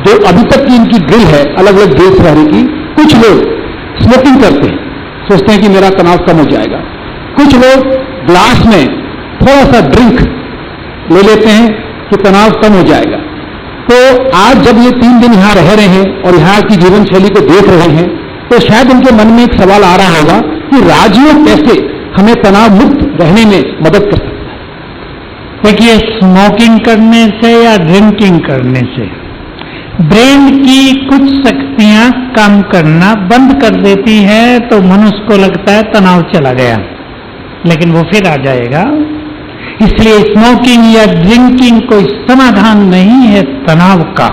जो अभी तक की इनकी ड्रिल है अलग अलग देश रहने की, कुछ लोग स्मोकिंग करते हैं, सोचते हैं कि मेरा तनाव कम हो जाएगा। कुछ लोग ग्लास में थोड़ा सा ड्रिंक ले लेते हैं कि तनाव कम हो जाएगा। तो आज जब ये 3 दिन यहाँ रह रहे हैं और यहाँ की जीवन शैली को देख रहे हैं, तो शायद उनके मन में एक सवाल आ रहा होगा कि राजयोग कैसे हमें तनाव मुक्त रहने में मदद कर सकता है। देखिए, स्मोकिंग करने से या ड्रिंकिंग करने से ब्रेन की कुछ शक्तियां काम करना बंद कर देती है, तो मनुष्य को लगता है तनाव चला गया, लेकिन वो फिर आ जाएगा। इसलिए स्मोकिंग या ड्रिंकिंग कोई समाधान नहीं है तनाव का।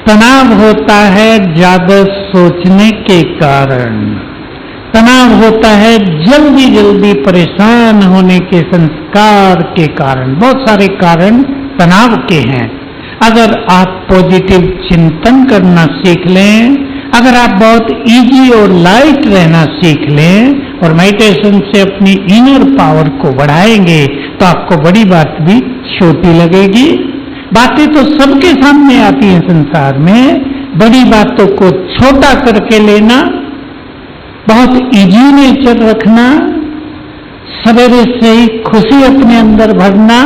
तनाव होता है ज्यादा सोचने के कारण, तनाव होता है जल्दी जल्दी परेशान होने के संस्कार के कारण। बहुत सारे कारण तनाव के हैं। अगर आप पॉजिटिव चिंतन करना सीख लें, अगर आप बहुत इजी और लाइट रहना सीख लें और मेडिटेशन से अपनी इनर पावर को बढ़ाएंगे, तो आपको बड़ी बात भी छोटी लगेगी। बातें तो सबके सामने आती हैं संसार में, बड़ी बातों को छोटा करके लेना, बहुत इजी नेचर रखना, सवेरे से ही खुशी अपने अंदर भरना,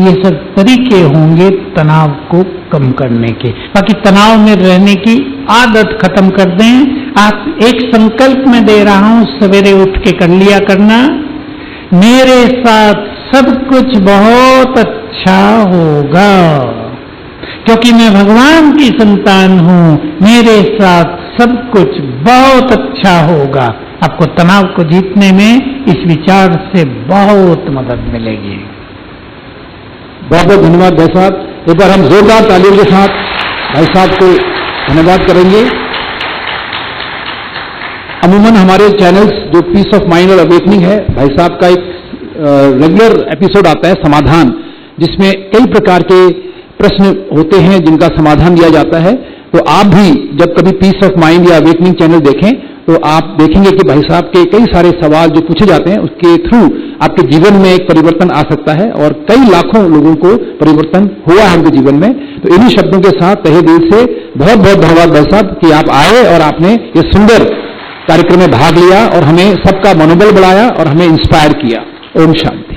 ये सब तरीके होंगे तनाव को कम करने के। बाकी तनाव में रहने की आदत खत्म कर दें। आप एक संकल्प में दे रहा हूं, सवेरे उठ के कर लिया करना, मेरे साथ सब कुछ बहुत अच्छा होगा, क्योंकि मैं भगवान की संतान हूं, मेरे साथ सब कुछ बहुत अच्छा होगा। आपको तनाव को जीतने में इस विचार से बहुत मदद मिलेगी। बहुत बहुत धन्यवाद भाई साहब। एक बार हम जोरदार तालियों के साथ भाई साहब को धन्यवाद करेंगे। अमूमन हमारे चैनल्स जो पीस ऑफ माइंड और अवेकनिंग है, भाई साहब का एक रेगुलर एपिसोड आता है समाधान, जिसमें कई प्रकार के प्रश्न होते हैं जिनका समाधान दिया जाता है। तो आप भी जब कभी पीस ऑफ माइंड या अवेकनिंग चैनल देखें, तो आप देखेंगे कि भाई साहब के कई सारे सवाल जो पूछे जाते हैं, उसके थ्रू आपके जीवन में एक परिवर्तन आ सकता है और कई लाखों लोगों को परिवर्तन हुआ है उनके जीवन में। तो इन्हीं शब्दों के साथ तहे दिल से बहुत बहुत धन्यवाद भाई साहब कि आप आए और आपने ये सुंदर कार्यक्रम में भाग लिया और हमें सबका मनोबल बढ़ाया और हमें इंस्पायर किया। ओम शांति।